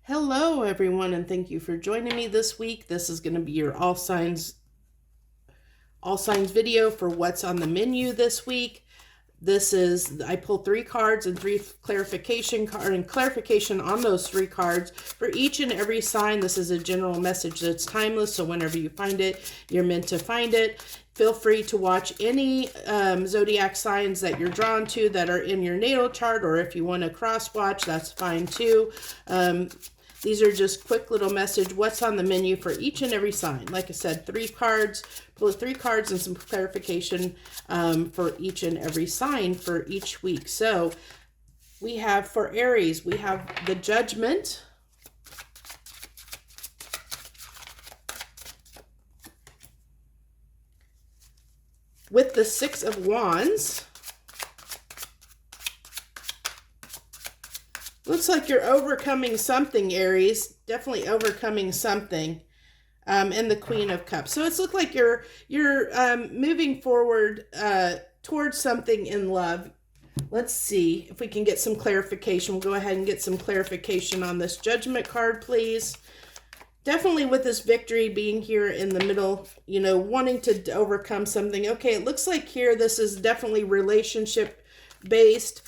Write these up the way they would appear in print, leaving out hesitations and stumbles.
Hello, everyone, and thank you for joining me this week. This is going to be your all signs video for what's on the menu this week. I pulled 3 cards and 3 clarification on those 3 cards for each and every sign. This is a general message that's timeless, so whenever you find it, you're meant to find it. Feel free to watch any zodiac signs that you're drawn to that are in your natal chart, or if you want to cross watch, that's fine too. These are just quick little message, what's on the menu for each and every sign. Like I said, 3 cards, pull 3 cards and some clarification for each and every sign for each week. So we have for Aries, we have the Judgment. With the 6 of Wands. Looks like you're overcoming something, Aries. Definitely overcoming something. And the Queen of Cups. So it's looked like you're moving forward towards something in love. Let's see if we can get some clarification. We'll go ahead and get some clarification on this Judgment card, please. Definitely with this victory being here in the middle, you know, wanting to overcome something. Okay, it looks like here this is definitely relationship based.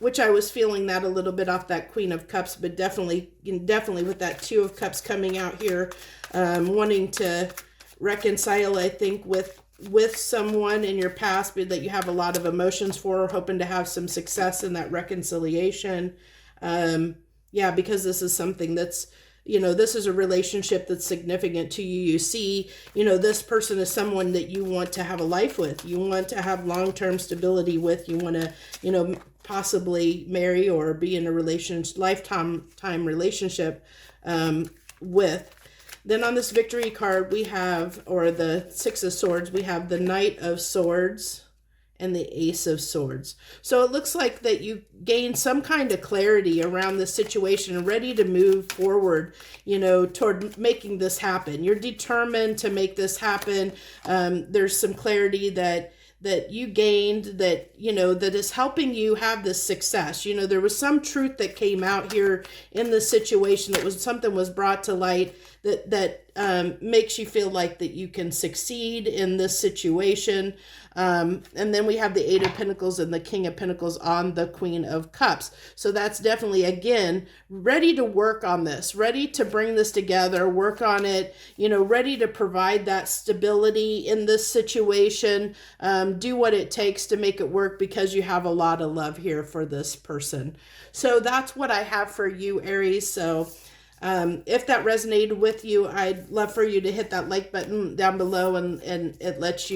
Which I was feeling that a little bit off that Queen of Cups, but definitely with that 2 of Cups coming out here, wanting to reconcile, I think, with someone in your past that you have a lot of emotions for, hoping to have some success in that reconciliation. Yeah, because this is something that's, you know, this is a relationship that's significant to you. You see, you know, this person is someone that you want to have a life with. You want to have long-term stability with. You want to, you know, possibly marry or be in a lifetime relationship with. Then on this victory card, we have, or the 6 of Swords, we have the Knight of Swords and the Ace of Swords. So it looks like that you gain some kind of clarity around the situation and ready to move forward, you know, toward making this happen. You're determined to make this happen. There's some clarity that you gained that, you know, that is helping you have this success. You know, there was some truth that came out here in the situation, that was something was brought to light that makes you feel like that you can succeed in this situation. And then we have the 8 of Pentacles and the King of Pentacles on the Queen of Cups. So that's definitely, again, ready to work on this, ready to bring this together, work on it, you know, ready to provide that stability in this situation, do what it takes to make it work, because you have a lot of love here for this person. So that's what I have for you, Aries. So if that resonated with you, I'd love for you to hit that like button down below, and it lets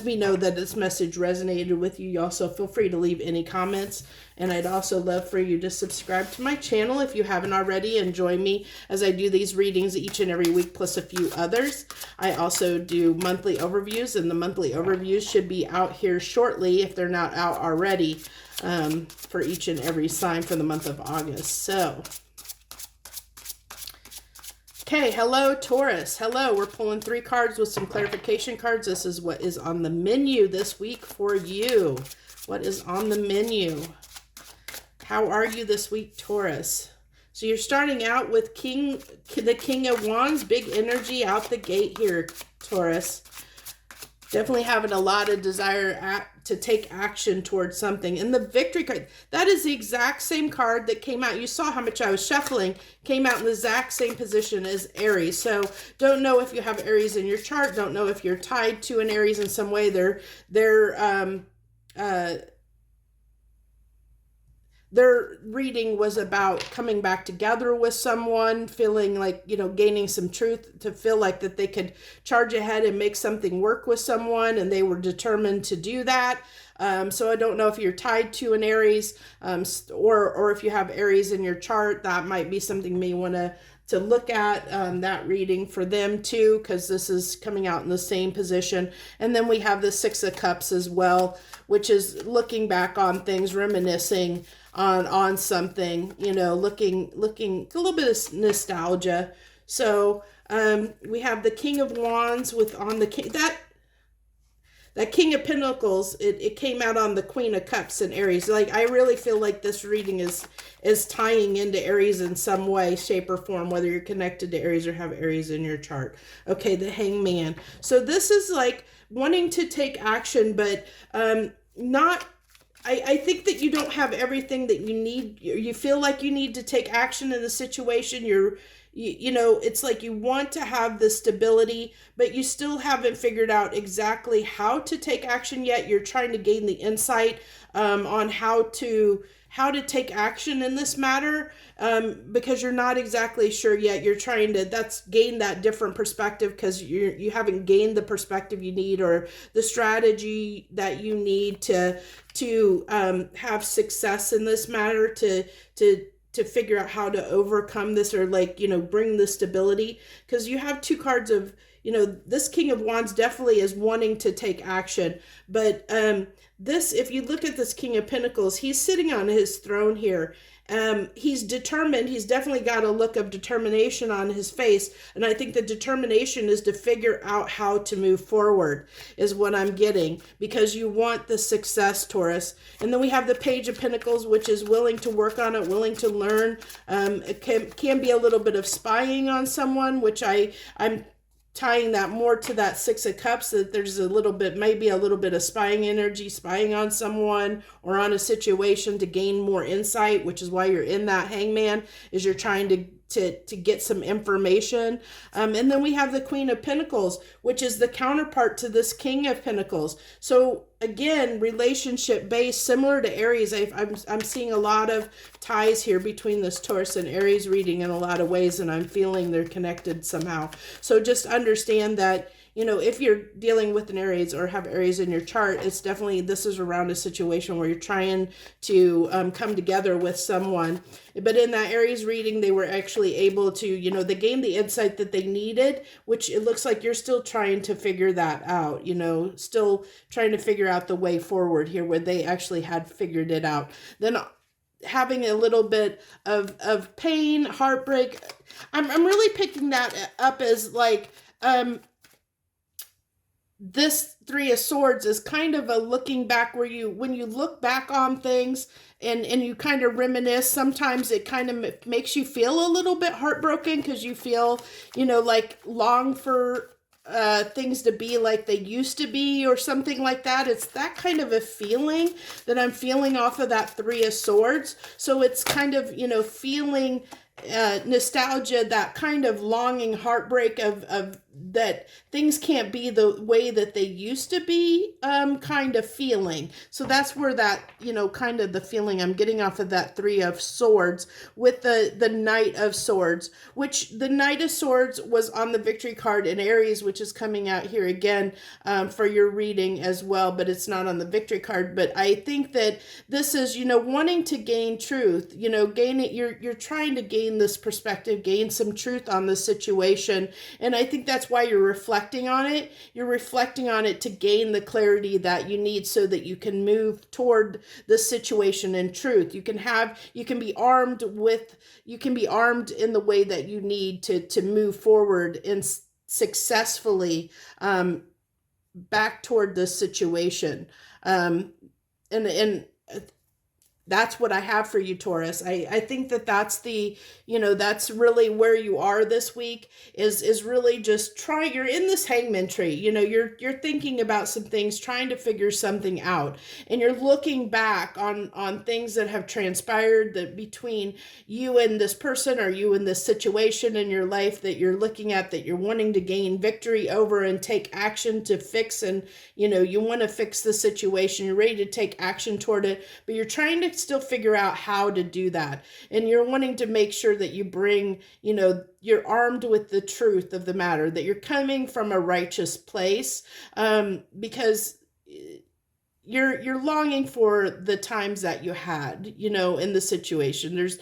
me know that this message resonated with you. You also feel free to leave any comments, and I'd also love for you to subscribe to my channel if you haven't already, and join me as I do these readings each and every week, plus a few others. I also do monthly overviews, and the monthly overviews should be out here shortly if they're not out already, for each and every sign for the month of August. So okay, hello, Taurus. Hello, we're pulling 3 cards with some clarification cards. This is what is on the menu this week for you. What is on the menu? How are you this week, Taurus? So you're starting out with the King of Wands, big energy out the gate here, Taurus. Definitely having a lot of desire to take action towards something. And the victory card, that is the exact same card that came out. You saw how much I was shuffling, came out in the exact same position as Aries. So don't know if you have Aries in your chart. Don't know if you're tied to an Aries in some way. Their reading was about coming back together with someone, feeling like, you know, gaining some truth, to feel like that they could charge ahead and make something work with someone, and they were determined to do that. So I don't know if you're tied to an Aries, or if you have Aries in your chart. That might be something you may want to look at, that reading for them too, because this is coming out in the same position. And then we have the 6 of Cups as well, which is looking back on things, reminiscing on something, you know, looking a little bit of nostalgia. So we have the King of Wands on the King. that King of Pentacles, it came out on the Queen of Cups in Aries. Like, I really feel like this reading is tying into Aries in some way, shape, or form, whether you're connected to Aries or have Aries in your chart. Okay, the Hangman. So this is like wanting to take action, but not... I think that you don't have everything that you need. You feel like you need to take action in the situation. You know, it's like you want to have the stability, but you still haven't figured out exactly how to take action yet. You're trying to gain the insight on how to take action in this matter, because you're not exactly sure yet. You're trying to gain that different perspective, because you haven't gained the perspective you need or the strategy that you need to have success in this matter, to figure out how to overcome this, or like, you know, bring the stability. Because you have two cards of, you know, this King of Wands definitely is wanting to take action, but this, if you look at this King of Pentacles, he's sitting on his throne here. He's determined. He's definitely got a look of determination on his face. And I think the determination is to figure out how to move forward, is what I'm getting, because you want the success, Taurus. And then we have the Page of Pentacles, which is willing to work on it, willing to learn. It can be a little bit of spying on someone, which I'm tying that more to that Six of Cups, that there's a little bit, maybe a little bit of spying energy, spying on someone or on a situation to gain more insight, which is why you're in that Hangman, is you're trying to get some information. And then we have the Queen of Pentacles, which is the counterpart to this King of Pentacles. So again, relationship based, similar to Aries. I'm seeing a lot of ties here between this Taurus and Aries reading in a lot of ways, and I'm feeling they're connected somehow. So just understand that, you know, if you're dealing with an Aries or have Aries in your chart, it's definitely, this is around a situation where you're trying to come together with someone. But in that Aries reading, they were actually able to, you know, they gained the insight that they needed, which it looks like you're still trying to figure that out, you know, still trying to figure out the way forward here, where they actually had figured it out. Then having a little bit of pain, heartbreak. I'm really picking that up as like, this Three of Swords is kind of a looking back, where when you look back on things and you kind of reminisce, sometimes it kind of makes you feel a little bit heartbroken, because you feel, you know, like long for things to be like they used to be or something like that. It's that kind of a feeling that I'm feeling off of that Three of Swords. So it's kind of, you know, feeling nostalgia, that kind of longing, heartbreak of that things can't be the way that they used to be, kind of feeling. So that's where that, you know, kind of the feeling I'm getting off of that Three of Swords with the Knight of Swords, which the Knight of Swords was on the victory card in Aries, which is coming out here again for your reading as well, but it's not on the victory card. But I think that this is, you know, wanting to gain truth, you know, you're trying to gain this perspective, gain some truth on the situation. And I think that's why you're reflecting on it. You're reflecting on it to gain the clarity that you need, so that you can move toward the situation in truth. You can be armed in the way that you need to move forward and successfully back toward the situation. And that's what I have for you, Taurus. I think that that's the, you know, that's really where you are this week, is really just you're in this Hangman tree. You know, you're thinking about some things, trying to figure something out, and you're looking back on things that have transpired that between you and this person, or you and this situation in your life that you're looking at, that you're wanting to gain victory over and take action to fix. And, you know, you want to fix the situation, you're ready to take action toward it, but you're trying to still figure out how to do that. And you're wanting to make sure that you bring, you know, you're armed with the truth of the matter, that you're coming from a righteous place, because you're longing for the times that you had, you know, in the situation. There's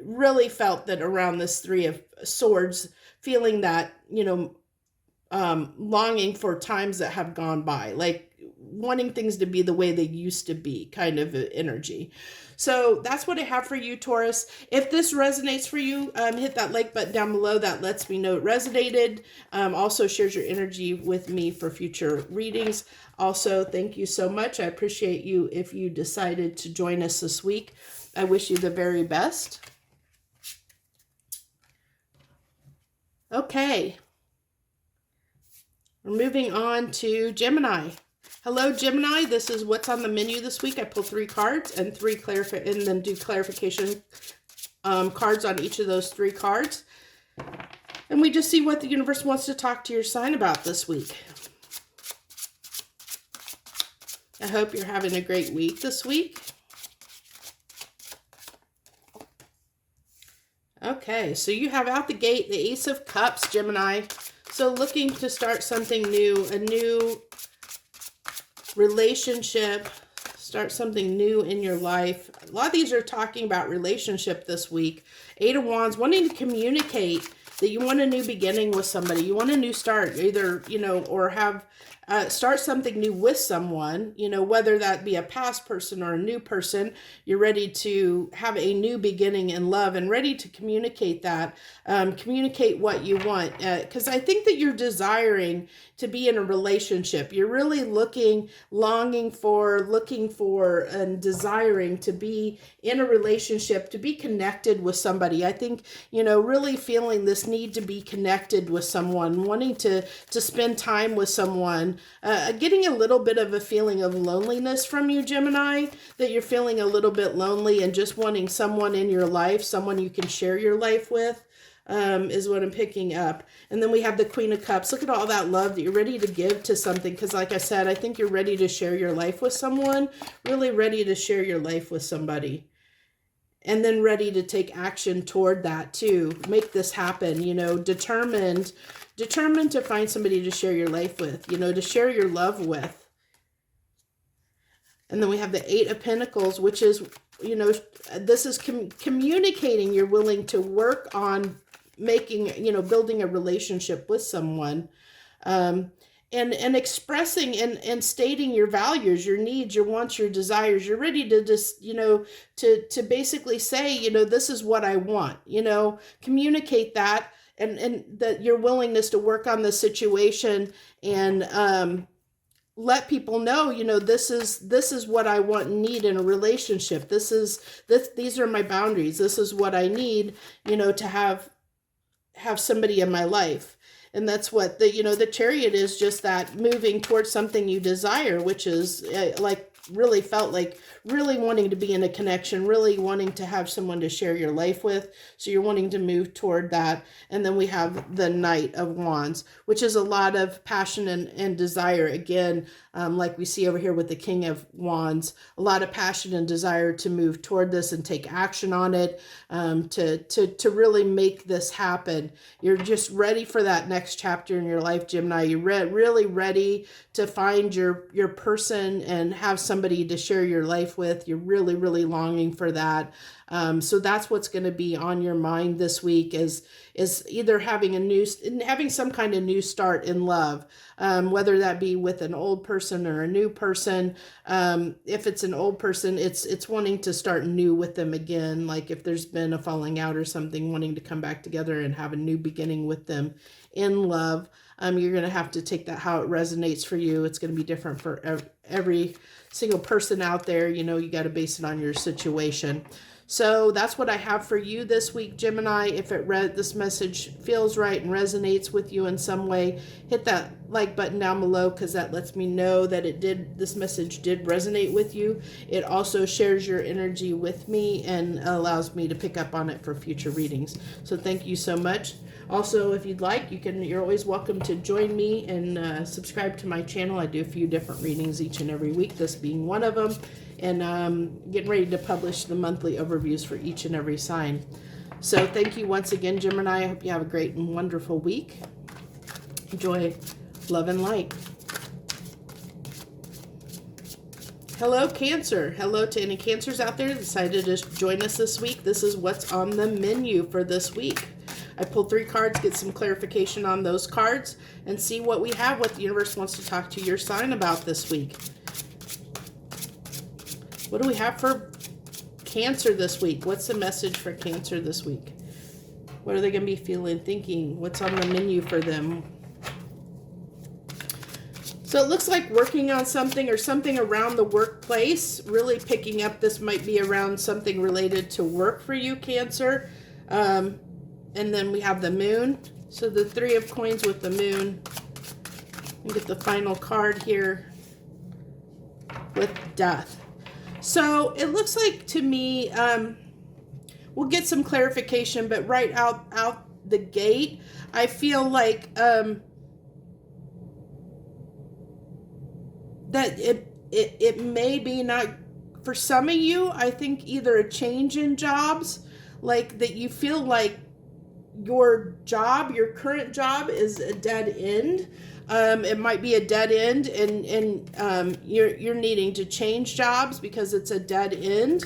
really felt that around this Three of Swords, feeling that, you know, longing for times that have gone by, like wanting things to be the way they used to be kind of energy. So that's what I have for you, Taurus. If this resonates for you, hit that like button down below. That lets me know it resonated. Also shares your energy with me for future readings. Also, thank you so much. I appreciate you if you decided to join us this week. I wish you the very best. Okay. We're moving on to Gemini. Hello, Gemini. This is what's on the menu this week. I pull 3 cards and then do clarification cards on each of those 3 cards. And we just see what the universe wants to talk to your sign about this week. I hope you're having a great week this week. Okay, so you have out the gate the Ace of Cups, Gemini. So looking to start something new, a new relationship, start something new in your life. A lot of these are talking about relationship this week. 8 of Wands, wanting to communicate that you want a new beginning with somebody. You want a new start, either, you know, or have start something new with someone, you know, whether that be a past person or a new person. You're ready to have a new beginning in love and ready to communicate that, communicate what you want. Because I think that you're desiring to be in a relationship. You're really longing for, and desiring to be in a relationship, to be connected with somebody. I think, you know, really feeling this need to be connected with someone, wanting to spend time with someone, getting a little bit of a feeling of loneliness from you, Gemini, that you're feeling a little bit lonely and just wanting someone in your life, someone you can share your life with. Is what I'm picking up. And then we have the Queen of Cups. Look at all that love that you're ready to give to something. Because like I said, I think you're ready to share your life with someone. Really ready to share your life with somebody. And then ready to take action toward that too. Make this happen. You know, determined to find somebody to share your life with. You know, to share your love with. And then we have the 8 of Pentacles, which is, you know, this is communicating. You're willing to work on making, you know, building a relationship with someone, and expressing and stating your values, your needs, your wants, your desires. You're ready to just, you know, to basically say, you know, this is what I want, you know, communicate that, and that your willingness to work on the situation and, let people know, you know, this is what I want and need in a relationship. These are my boundaries. This is what I need, you know, to have somebody in my life. And that's what the Chariot is, just that moving towards something you desire, which is like really felt like really wanting to be in a connection, really wanting to have someone to share your life with. So you're wanting to move toward that. And then we have the Knight of Wands, which is a lot of passion and desire. Again, like we see over here with the King of Wands, a lot of passion and desire to move toward this and take action on it, to really make this happen. You're just ready for that next chapter in your life, Gemini. You're really ready to find your person and have somebody to share your life with. You're really longing for that. So that's what's going to be on your mind this week is either having some kind of new start in love, whether that be with an old person or a new person. If it's an old person, it's wanting to start new with them again. Like if there's been a falling out or something, wanting to come back together and have a new beginning with them in love. You're going to have to take that how it resonates for you. It's going to be different for every single person out there. You know, you got to base it on your situation. So that's what I have for you this week, Gemini. If this message feels right and resonates with you in some way, hit that like button down below, because that lets me know that this message did resonate with you. It also shares your energy with me and allows me to pick up on it for future readings. So thank you so much. Also, if you'd like, you're always welcome to join me and subscribe to my channel. I do a few different readings each and every week, this being one of them. And getting ready to publish the monthly overviews for each and every sign. So thank you once again, Gemini. I hope you have a great and wonderful week. Enjoy, love, and light. Hello, Cancer. Hello to any Cancers out there that decided to join us this week. This is what's on the menu for this week. I pulled 3 cards, get some clarification on those cards, and see what we have, what the universe wants to talk to your sign about this week. What do we have for Cancer this week? What's the message for Cancer this week? What are they going to be feeling, thinking? What's on the menu for them? So it looks like working on something or something around the workplace, really picking up. This might be around something related to work for you, Cancer. And then we have the moon. So the 3 of coins with the moon. We get the final card here with death. So it looks like to me, we'll get some clarification, but right out the gate, I feel like that it may be not, for some of you, I think either a change in jobs, like that you feel like your job, your current job is a dead end. It might be a dead end, and you're needing to change jobs because it's a dead end.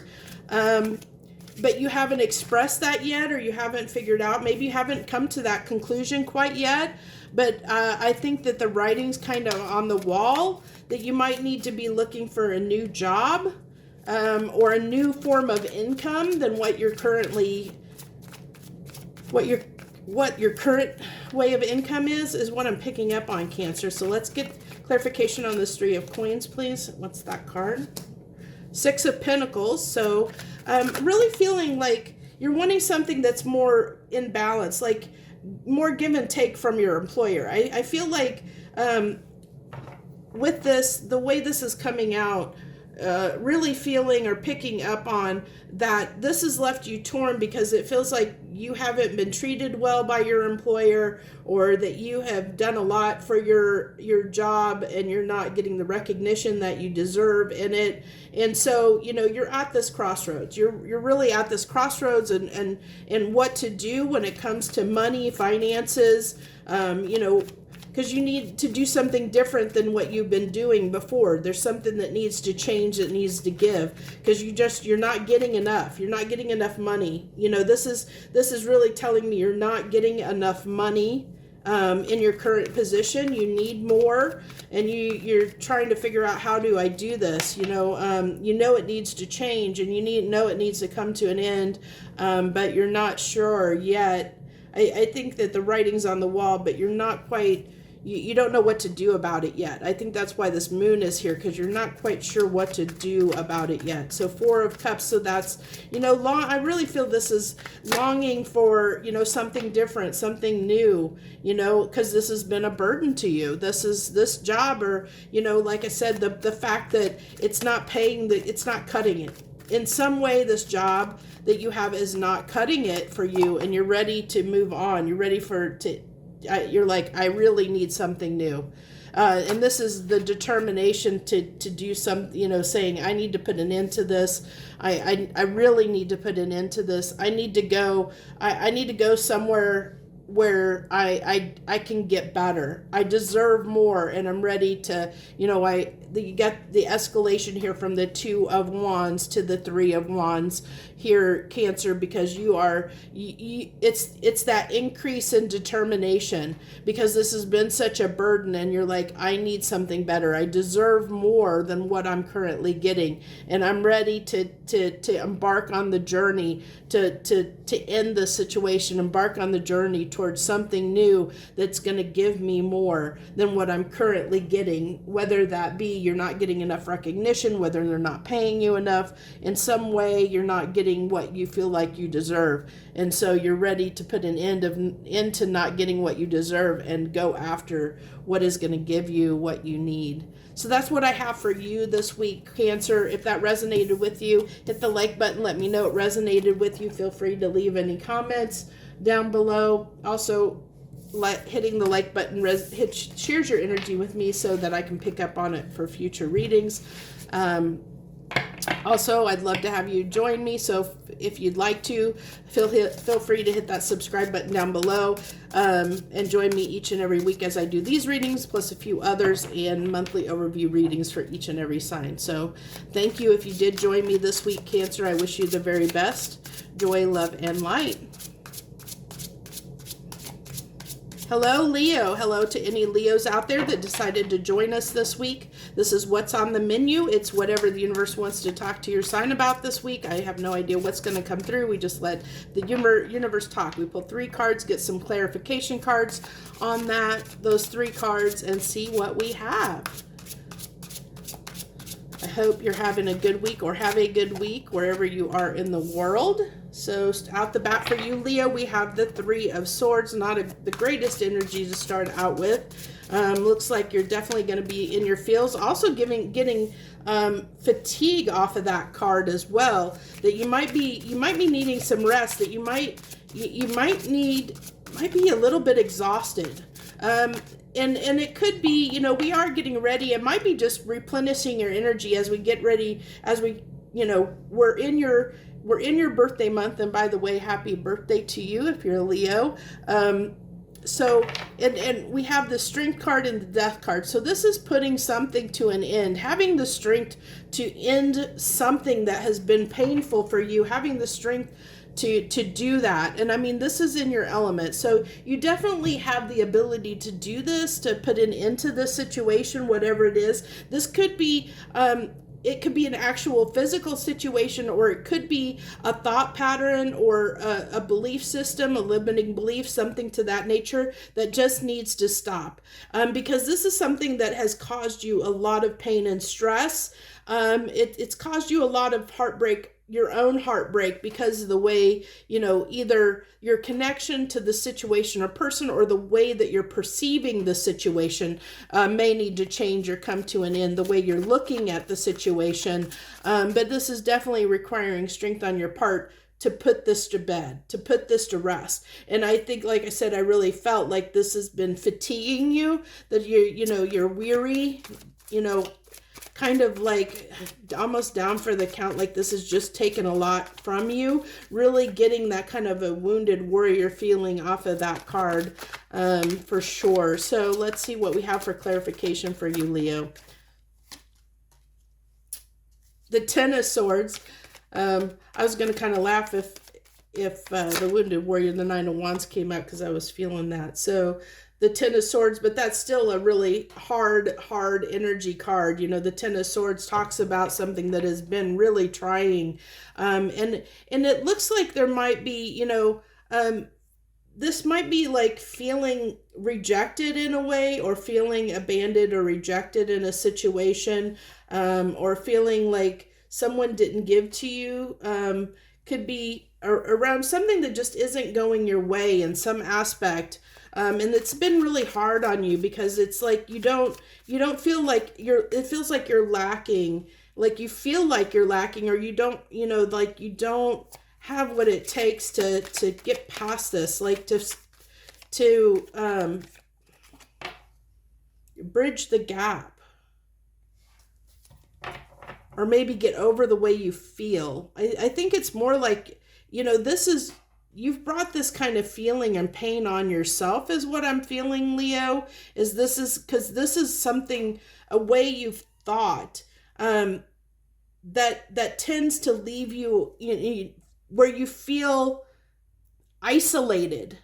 But you haven't expressed that yet, or you haven't figured out. Maybe you haven't come to that conclusion quite yet. But I think that the writing's kind of on the wall that you might need to be looking for a new job, or a new form of income than what you're currently, what your current way of income is what I'm picking up on, Cancer. So let's get clarification on this 3 of coins, please. What's that card? 6 of Pentacles. So really feeling like you're wanting something that's more in balance, like more give and take from your employer. I feel like with this, the way this is coming out, really feeling or picking up on that this has left you torn because it feels like you haven't been treated well by your employer, or that you have done a lot for your job and you're not getting the recognition that you deserve in it. And so, you know, you're at this crossroads. You're really at this crossroads and what to do when it comes to money, finances, you know, because you need to do something different than what you've been doing before. There's something that needs to change, that needs to give, because you're not getting enough. You're not getting enough money. You know, this is really telling me you're not getting enough money in your current position. You need more, and you're trying to figure out, how do I do this? You know it needs to change, and you know it needs to come to an end, but you're not sure yet. I think that the writing's on the wall, but you're not quite, you don't know what to do about it yet. I think that's why this moon is here, because you're not quite sure what to do about it yet. So 4 of Cups, so that's, you know, I really feel this is longing for, you know, something different, something new, you know, because this has been a burden to you. This job, or, you know, like I said, the fact that it's not paying, it's not cutting it. In some way, this job that you have is not cutting it for you, and you're ready to move on. You're ready you're like, I really need something new. And this is the determination to do some, you know, saying, I need to put an end to this. I really need to put an end to this. I need to go somewhere where I can get better. I deserve more, and I'm ready to, you know, you get the escalation here from the 2 of Wands to the 3 of Wands here, Cancer, because it's that increase in determination, because this has been such a burden, and you're like, I need something better. I deserve more than what I'm currently getting, and I'm ready to embark on the journey to end the situation, embark on the journey towards something new that's going to give me more than what I'm currently getting, whether that be you're not getting enough recognition, whether they're not paying you enough, in some way you're not getting what you feel like you deserve, and so you're ready to put an end to not getting what you deserve and go after what is going to give you what you need. So that's what I have for you this week, Cancer. If that resonated with you, hit the like button. Let me know it resonated with you. Feel free to leave any comments down below. Also, hitting the like button shares your energy with me so that I can pick up on it for future readings. Also, I'd love to have you join me, so if you'd like to, feel free to hit that subscribe button down below, and join me each and every week as I do these readings, plus a few others, and monthly overview readings for each and every sign. So thank you if you did join me this week, Cancer. I wish you the very best. Joy, love, and light. Hello, Leo. Hello to any Leos out there that decided to join us this week. This is what's on the menu. It's whatever the universe wants to talk to your sign about this week. I have no idea what's going to come through. We just let the universe talk. We pull 3 cards, get some clarification cards on those 3 cards, and see what we have. I hope you're having a good week, or have a good week wherever you are in the world. So out the bat for you, Leo, we have the 3 of Swords. Not the greatest energy to start out with. Looks like you're definitely going to be in your feels. Also getting fatigue off of that card as well. That you might be needing some rest. That you might be a little bit exhausted. And it could be, you know, we are getting ready. It might be just replenishing your energy as we get ready, as we, you know, we're in your birthday month. And by the way, happy birthday to you if you're a Leo. So, and we have the Strength card and the Death card. So this is putting something to an end, having the strength to end something that has been painful for you, having the strength to do that. And I mean, this is in your element. So you definitely have the ability to do this, to put an end to this situation, whatever it is. This could be, it could be an actual physical situation, or it could be a thought pattern, or a belief system, a limiting belief, something to that nature that just needs to stop. Because this is something that has caused you a lot of pain and stress. It's caused you a lot of heartbreak, your own heartbreak, because of the way, you know, either your connection to the situation or person, or the way that you're perceiving the situation may need to change or come to an end, the way you're looking at the situation. But this is definitely requiring strength on your part to put this to bed, to put this to rest. And I think, like I said, I really felt like this has been fatiguing you, that you're weary, you know, kind of like almost down for the count, like this has just taken a lot from you, really getting that kind of a wounded warrior feeling off of that card, for sure. So let's see what we have for clarification for you, Leo. The 10 of Swords. I was going to kind of laugh if the Wounded Warrior, the 9 of Wands came out, because I was feeling that. So the 10 of Swords, but that's still a really hard energy card. You know, the 10 of Swords talks about something that has been really trying. And it looks like there might be, you know, this might be like feeling rejected in a way, or feeling abandoned or rejected in a situation, or feeling like someone didn't give to you. Could be around something that just isn't going your way in some aspect. And it's been really hard on you, because it's like you don't feel like it feels like you're lacking, like you feel like you're lacking, or you don't, you know, like you don't have what it takes to get past this, like to bridge the gap, or maybe get over the way you feel. I think it's more like, you know, you've brought this kind of feeling and pain on yourself, is what I'm feeling, Leo. Because this is something, a way you've thought, that tends to leave you, where you feel isolated.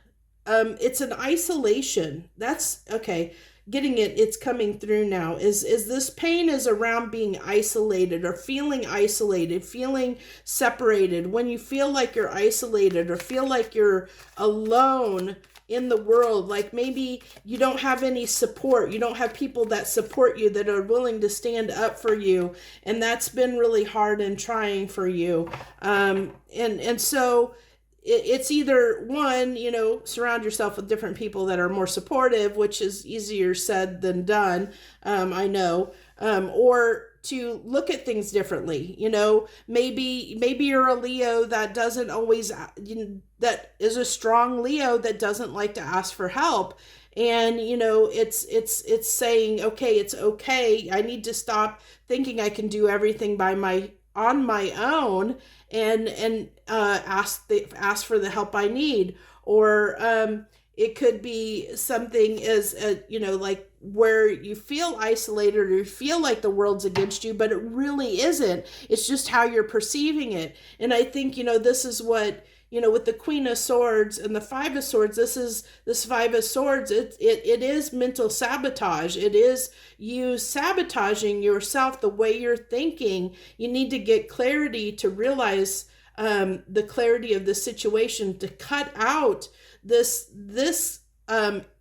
It's an isolation. That's okay. Getting it, it's coming through now. Is this pain is around being isolated, or feeling isolated, feeling separated. When you feel like you're isolated, or feel like you're alone in the world, like maybe you don't have any support, you don't have people that support you, that are willing to stand up for you, and that's been really hard and trying for you. And so it's either one, you know, surround yourself with different people that are more supportive, which is easier said than done, I know, or to look at things differently. You know, maybe you're a Leo that doesn't always, that is a strong Leo that doesn't like to ask for help. And, you know, it's saying, okay, it's okay. I need to stop thinking I can do everything on my own, and ask for the help I need. Or it could be something as you know, like where you feel isolated, or you feel like the world's against you, but it really isn't. It's just how you're perceiving it. And I think, you know, this is what, you know, with the Queen of Swords and the Five of Swords, this Five of Swords, it is mental sabotage. It is you sabotaging yourself, the way you're thinking. You need to get clarity to realize the clarity of the situation, to cut out this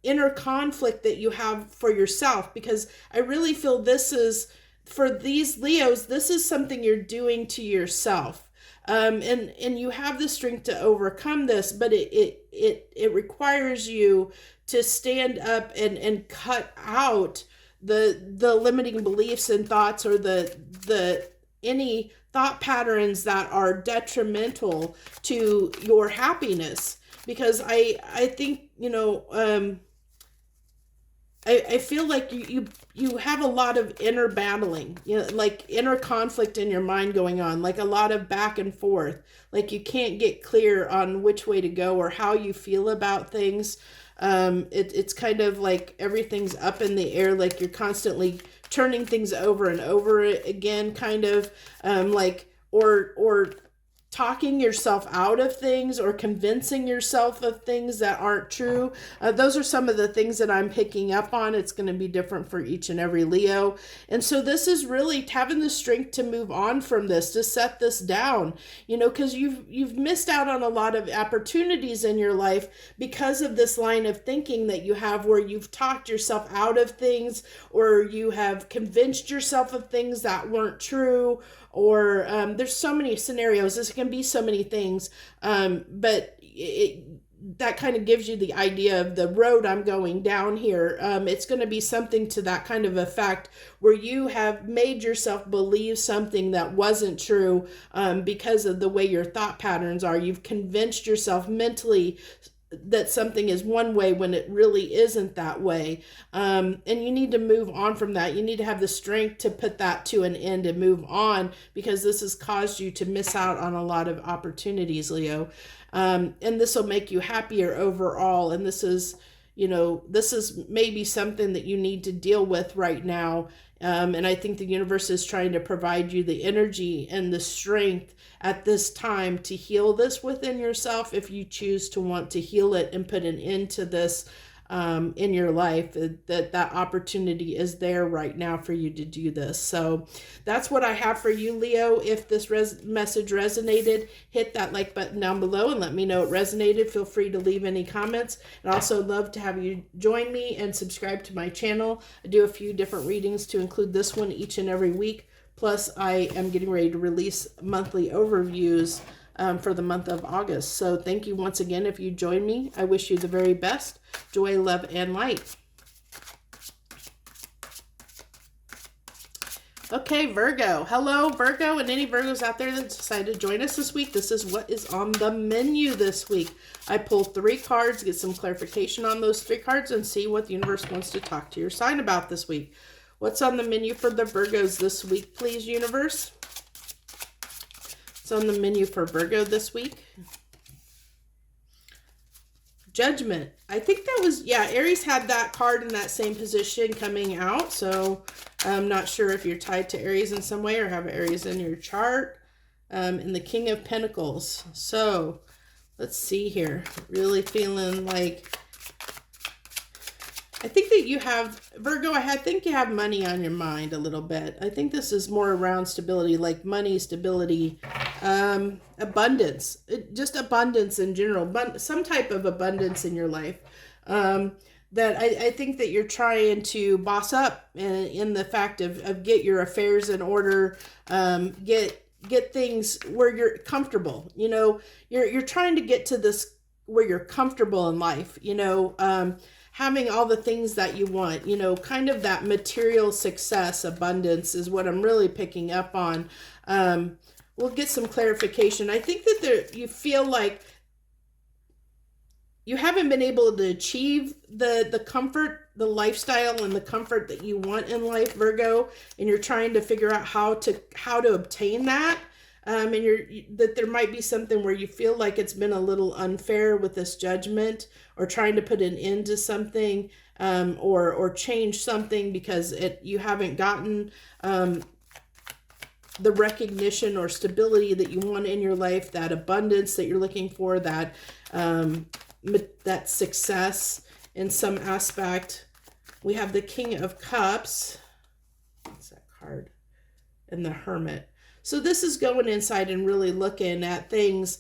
inner conflict that you have for yourself, because I really feel this is, for these Leos, this is something you're doing to yourself. And you have the strength to overcome this, but it requires you to stand up and cut out the limiting beliefs and thoughts, or the any thought patterns that are detrimental to your happiness. Because I think, you know, I feel like you have a lot of inner battling, you know, like inner conflict in your mind going on, like a lot of back and forth. Like you can't get clear on which way to go or how you feel about things. It's kind of like everything's up in the air, like you're constantly turning things over and over again, kind of like, or talking yourself out of things, or convincing yourself of things that aren't true. Those are some of the things that I'm picking up on. It's going to be different for each and every Leo. And so this is really having the strength to move on from this, to set this down, you know, because you've missed out on a lot of opportunities in your life because of this line of thinking that you have, where you've talked yourself out of things, or you have convinced yourself of things that weren't true, or there's so many scenarios. This can be so many things, but that kind of gives you the idea of the road I'm going down here. It's going to be something to that kind of effect, where you have made yourself believe something that wasn't true because of the way your thought patterns are. You've convinced yourself mentally that something is one way when it really isn't that way. And you need to move on from that. You need to have the strength to put that to an end and move on, because this has caused you to miss out on a lot of opportunities, Leo. And this will make you happier overall. And this is, you know, this is maybe something that you need to deal with right now. And I think the universe is trying to provide you the energy and the strength at this time to heal this within yourself, if you choose to want to heal it and put an end to this in your life. That opportunity is there right now for you to do this. So that's what I have for you, Leo. If this message resonated, hit that like button down below and let me know it resonated. Feel free to leave any comments. I'd also love to have you join me and subscribe to my channel. I do a few different readings, to include this one each and every week. Plus, I am getting ready to release monthly overviews for the month of August. So thank you once again if you join me. I wish you the very best. Joy, love, and light. Okay, Virgo. Hello, Virgo, and any Virgos out there that decided to join us this week. This is what is on the menu this week. I pulled 3 cards, get some clarification on those 3 cards, and see what the universe wants to talk to your sign about this week. What's on the menu for the Virgos this week, please, universe? What's on the menu for Virgo this week? Judgment. I think that was, yeah, Aries had that card in that same position coming out. So I'm not sure if you're tied to Aries in some way or have Aries in your chart. And the King of Pentacles. So let's see here. Really feeling like, I think that you have, Virgo, I think you have money on your mind a little bit. I think this is more around stability, like money, stability, abundance, just abundance in general, but some type of abundance in your life. That I think that you're trying to boss up in the fact of get your affairs in order, get things where you're comfortable. You know, you're trying to get to this where you're comfortable in life, you know, having all the things that you want, you know, kind of that material success, abundance is what I'm really picking up on. We'll get some clarification. I think that you feel like you haven't been able to achieve the comfort, the lifestyle, and the comfort that you want in life, Virgo, and you're trying to figure out how to obtain that. And that there might be something where you feel like it's been a little unfair with this judgment, or trying to put an end to something, or change something because you haven't gotten the recognition or stability that you want in your life, that abundance that you're looking for, that that success in some aspect. We have the King of Cups. What's that card? And the Hermit. So this is going inside and really looking at things,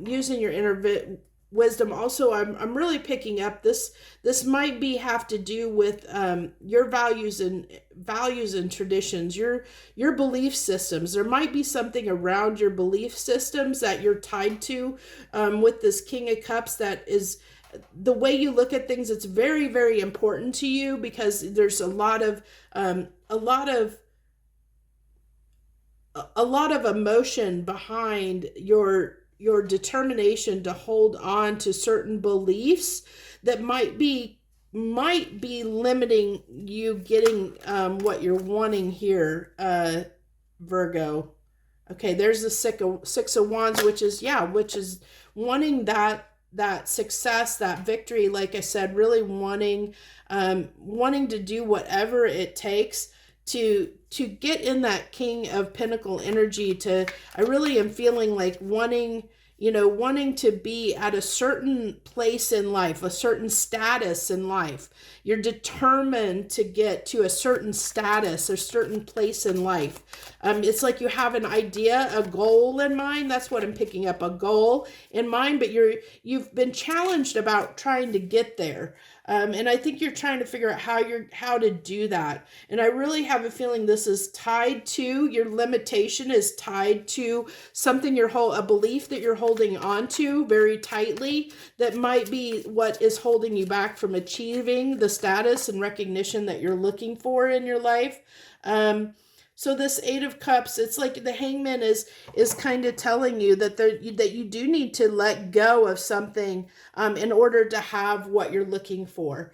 using your inner wisdom. Also, I'm really picking up this might have to do with your values and traditions, your belief systems. There might be something around your belief systems that you're tied to with this King of Cups, that is the way you look at things. It's very, very important to you, because there's a lot of emotion behind your determination to hold on to certain beliefs that might be limiting you getting what you're wanting here, Virgo. Okay, there's the Six of Wands, which is wanting that success, that victory. Like I said, really wanting to do whatever it takes to get in that King of Pentacle energy. I really am feeling like wanting to be at a certain place in life, a certain status in life. You're determined to get to a certain status, a certain place in life. It's like you have an idea, a goal in mind. That's what I'm picking up, a goal in mind, but you've been challenged about trying to get there. And I think you're trying to figure out how to do that. And I really have a feeling this is tied to, your limitation is tied to something a belief that you're holding on to very tightly, that might be what is holding you back from achieving the status and recognition that you're looking for in your life. So this Eight of Cups, it's like the Hangman is kind of telling you that you do need to let go of something in order to have what you're looking for.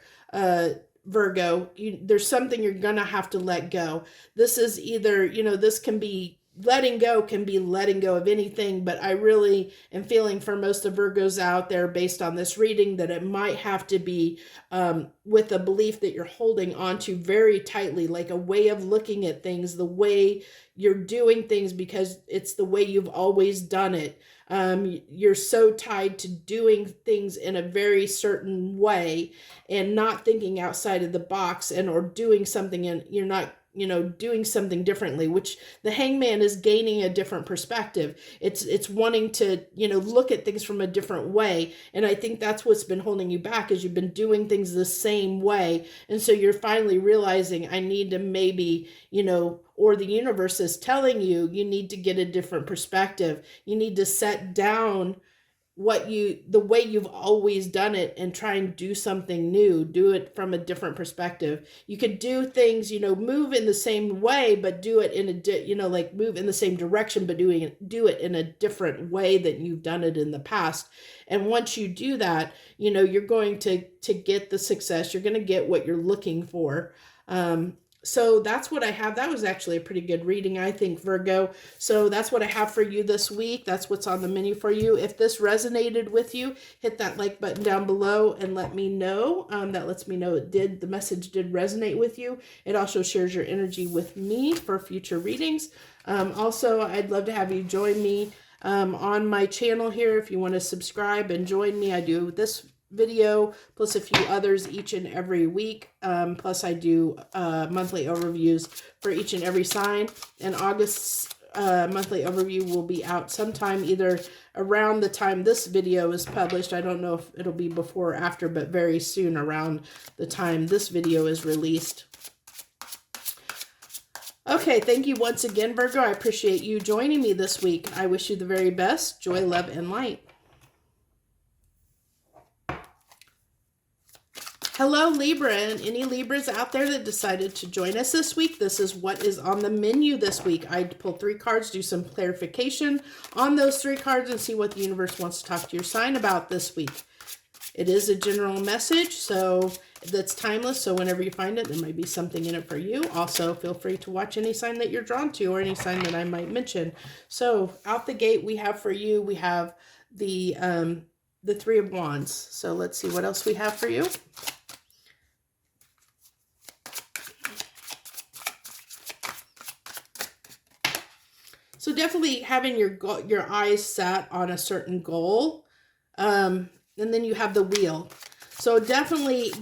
Virgo, there's something you're going to have to let go. This is either, this can be letting go of anything, but I really am feeling for most of Virgos out there, based on this reading, that it might have to be with a belief that you're holding on to very tightly, like a way of looking at things, the way you're doing things, because it's the way you've always done it. You're so tied to doing things in a very certain way and not thinking outside of the box, or doing something, and you're not doing something differently, which the Hangman is gaining a different perspective. It's wanting to, look at things from a different way. And I think that's what's been holding you back, is you've been doing things the same way. And so you're finally realizing, I need to maybe, or the universe is telling you, you need to get a different perspective. You need to set down the way you've always done it and try and do something new, do it from a different perspective. You could do things, move in the same way, but do it in like move in the same direction, but do it in a different way than you've done it in the past. And once you do that, you're going to get the success. You're going to get what you're looking for. So that's what I have. That was actually a pretty good reading, I think, Virgo. So that's what I have for you this week. That's what's on the menu for you. If this resonated with you, hit that like button down below and let me know. That lets me know the message did resonate with you. It also shares your energy with me for future readings. Also, I'd love to have you join me on my channel here. If you want to subscribe and join me, I do this video plus a few others each and every week. Plus I do monthly overviews for each and every sign. And August's monthly overview will be out sometime either around the time this video is published. I don't know if it'll be before or after, but very soon around the time this video is released. Okay, thank you once again, Virgo. I appreciate you joining me this week. I wish you the very best. Joy, love, and light. Hello, Libra, and any Libras out there that decided to join us this week. This is what is on the menu this week. I pull 3 cards, do some clarification on those 3 cards, and see what the universe wants to talk to your sign about this week. It is a general message, so that's timeless. So whenever you find it, there might be something in it for you. Also, feel free to watch any sign that you're drawn to, or any sign that I might mention. So out the gate, we have for you, we have the 3 of Wands. So let's see what else we have for you. definitely having your eyes set on a certain goal. And then you have the wheel. So definitely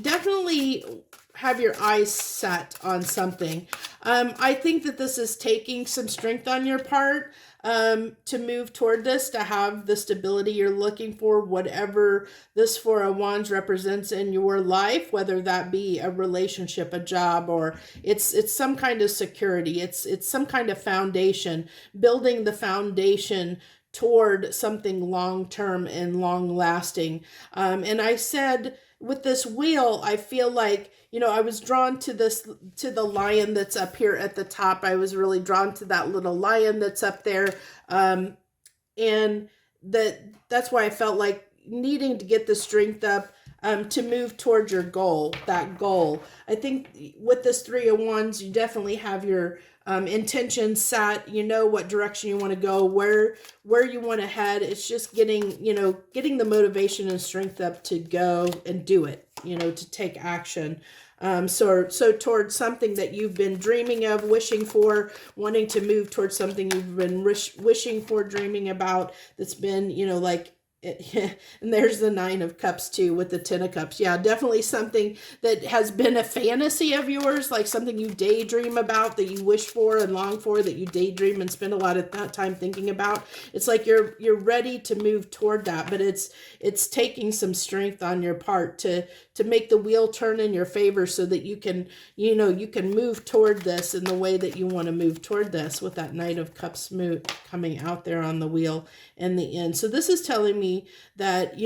have your eyes set on something. I think that this is taking some strength on your part to move toward this, to have the stability you're looking for, whatever this Four of Wands represents in your life, whether that be a relationship, a job, or it's some kind of security. It's some kind of foundation, building the foundation toward something long-term and long-lasting. And I said with this wheel, I feel like, I was drawn to the lion that's up here at the top. I was really drawn to that little lion that's up there. And that's why I felt like needing to get the strength up to move towards your goal, that goal. I think with this Three of Wands, you definitely have your intention set, what direction you want to go, where you want to head. It's just getting the motivation and strength up to go and do it, to take action. So towards something that you've been dreaming of, wishing for, wanting to move towards something you've been wishing for, dreaming about, that's been, and there's the Nine of Cups too with the Ten of Cups. Yeah, definitely something that has been a fantasy of yours, like something you daydream about, that you wish for and long for, that you daydream and spend a lot of time thinking about. It's like you're ready to move toward that, but it's taking some strength on your part to make the wheel turn in your favor, so that you can move toward this in the way that you want to move toward this, with that Knight of Cups coming out there on the wheel in the end. So this is telling me that,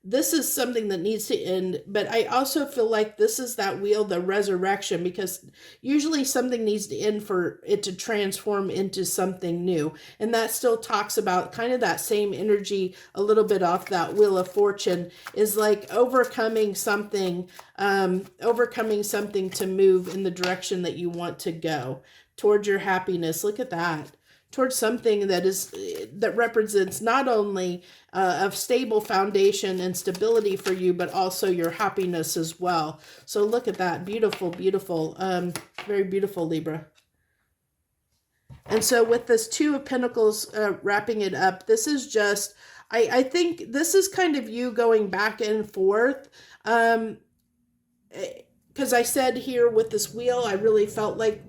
this is something that needs to end, but I also feel like this is that wheel, the resurrection, because usually something needs to end for it to transform into something new. And that still talks about kind of that same energy, a little bit off that Wheel of Fortune, is like overcoming something to move in the direction that you want to go towards your happiness. Look at that. Towards something that represents not only a stable foundation and stability for you, but also your happiness as well. So look at that. Beautiful, beautiful, very beautiful, Libra. And so with this Two of Pentacles wrapping it up, this is just, I think this is kind of you going back and forth. Because I said here with this wheel, I really felt like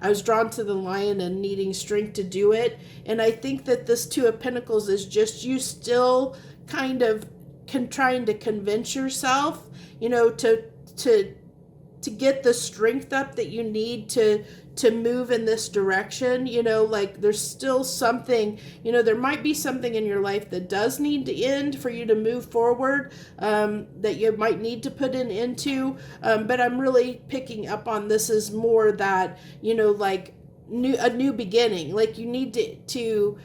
I was drawn to the lion and needing strength to do it. And I think that this Two of Pentacles is just you still kind of trying to convince yourself, to get the strength up that you need to move in this direction. Like there's still something, there might be something in your life that does need to end for you to move forward, that you might need to put an end to. But I'm really picking up on this as more that, like a new beginning. Like you need to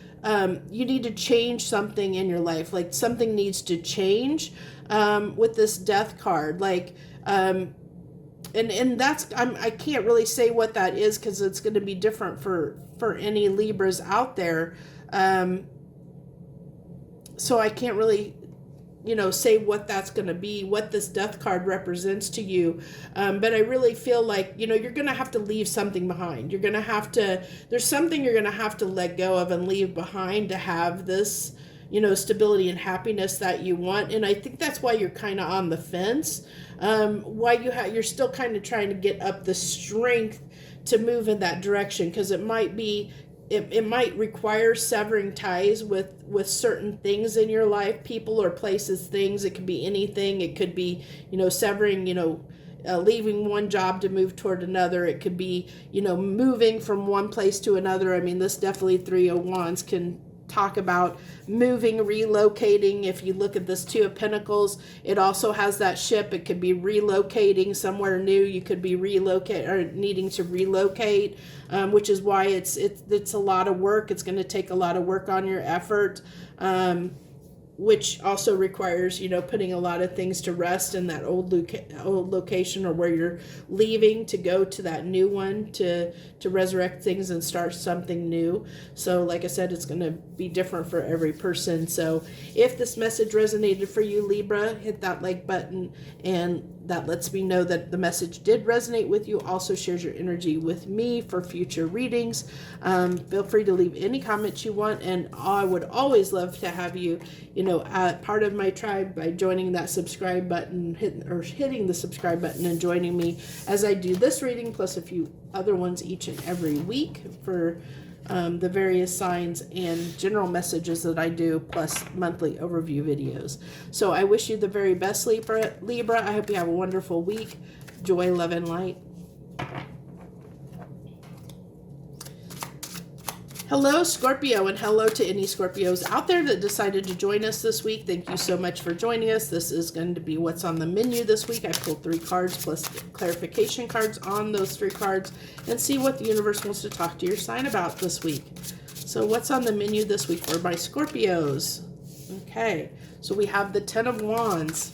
change something in your life. Like something needs to change, with this Death card. Like, and that's, I can't really say what that is, because it's going to be different for any Libras out there. So I can't really, say what that's going to be, what this Death card represents to you. But I really feel like, you're going to have to leave something behind. You're going to have to, there's something you're going to have to let go of and leave behind to have this, stability and happiness that you want. And I think that's why you're kind of on the fence. Why you're still kind of trying to get up the strength to move in that direction, because it might require severing ties with certain things in your life, people or places, things. It could be anything. It could be, severing, leaving one job to move toward another. It could be, moving from one place to another. I mean, this definitely Three of Wands can talk about moving, relocating. If you look at this Two of Pentacles, it also has that ship. It could be relocating somewhere new. You could be needing to relocate, which is why it's a lot of work. It's going to take a lot of work on your effort, which also requires, putting a lot of things to rest in that old location, or where you're leaving to go to that new one to resurrect things and start something new. So like I said, it's going to be different for every person. So if this message resonated for you, Libra, hit that like button and that lets me know that the message did resonate with you. Also shares your energy with me for future readings. Feel free to leave any comments you want, and I would always love to have you, part of my tribe by joining that subscribe button, hitting the subscribe button and joining me as I do this reading plus a few other ones each and every week for the various signs and general messages that I do, plus monthly overview videos. So I wish you the very best, Libra. I hope you have a wonderful week. Joy, love, and light. Hello, Scorpio, and hello to any Scorpios out there that decided to join us this week. Thank you so much for joining us. This is going to be what's on the menu this week. I pulled 3 cards plus clarification cards on those 3 cards and see what the universe wants to talk to your sign about this week. So what's on the menu this week for my Scorpios? Okay, so we have the 10 of Wands.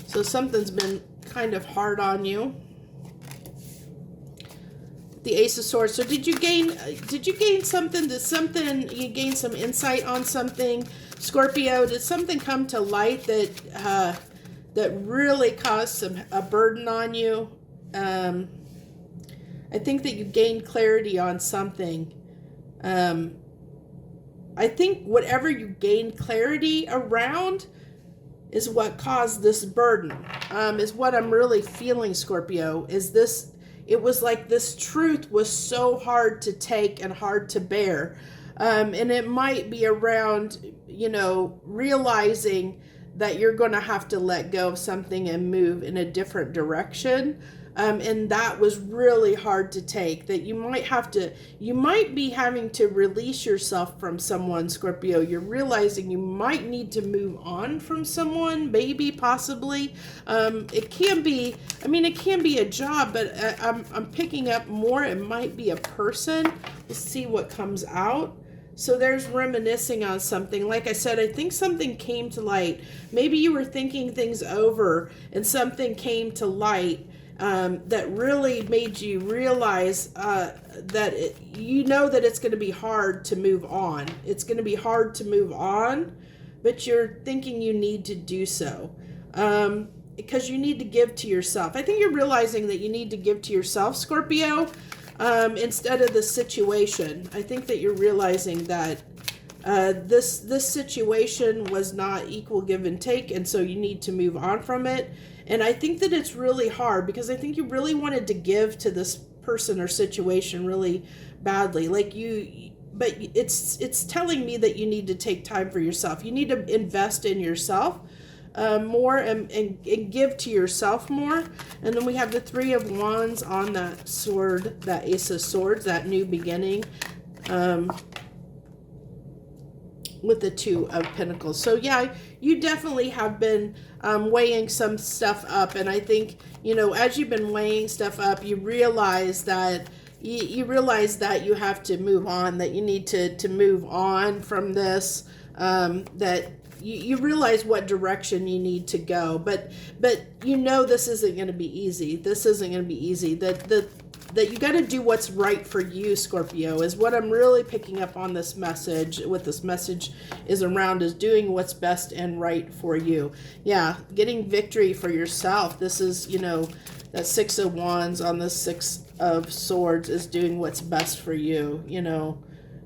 So something's been kind of hard on you. The Ace of Swords. So did you gain something? You gain some insight on something, Scorpio? Did something come to light that really caused a burden on you? I think that you gained clarity on something. I think whatever you gained clarity around is what caused this burden. Is what I'm really feeling, Scorpio. It was like this truth was so hard to take and hard to bear. And it might be around, realizing that you're going to have to let go of something and move in a different direction. And that was really hard to take, that you might be having to release yourself from someone, Scorpio. You're realizing you might need to move on from someone, maybe, possibly. It can be a job, but I'm picking up more. It might be a person. Let's see what comes out. So there's reminiscing on something. Like I said, I think something came to light. Maybe you were thinking things over and something came to light that really made you realize that that it's going to be hard to move on. It's going to be hard to move on, but you're thinking you need to do so because you need to give to yourself. I think you're realizing that you need to give to yourself, Scorpio, instead of the situation. I think that you're realizing that this situation was not equal give and take, and so you need to move on from it. And I think that it's really hard because I think you really wanted to give to this person or situation really badly. But it's telling me that you need to take time for yourself. You need to invest in yourself more and give to yourself more. And then we have the 3 of Wands on that sword, that Ace of Swords, that new beginning. With the 2 of Pentacles. So yeah, you definitely have been weighing some stuff up, and I think as you've been weighing stuff up, you realize that you have to move on, that you need to move on from this, that you realize what direction you need to go, but this isn't going to be easy. That you got to do what's right for you, Scorpio, is what I'm really picking up on this message. What this message is around is doing what's best and right for you. Yeah, getting victory for yourself. This is, that 6 of Wands on the 6 of Swords is doing what's best for you,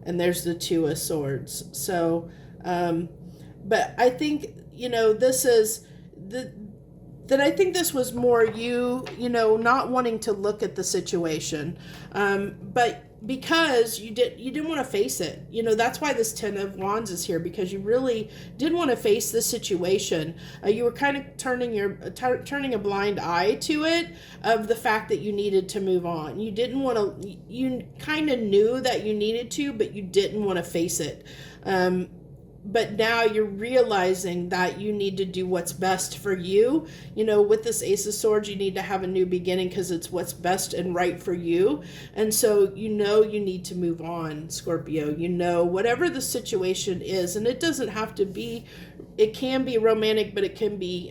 and there's the 2 of Swords. So, but I think, this is that I think this was more you, not wanting to look at the situation, but because you didn't want to face it. That's why this 10 of Wands is here, because you really didn't want to face the situation. You were kind of turning a blind eye to it, of the fact that you needed to move on. You didn't want to. You kind of knew that you needed to, but you didn't want to face it. But now you're realizing that you need to do what's best for you. With this Ace of Swords, you need to have a new beginning because it's what's best and right for you. And so you need to move on, Scorpio. Whatever the situation is, and it doesn't have to be, it can be romantic, but it can be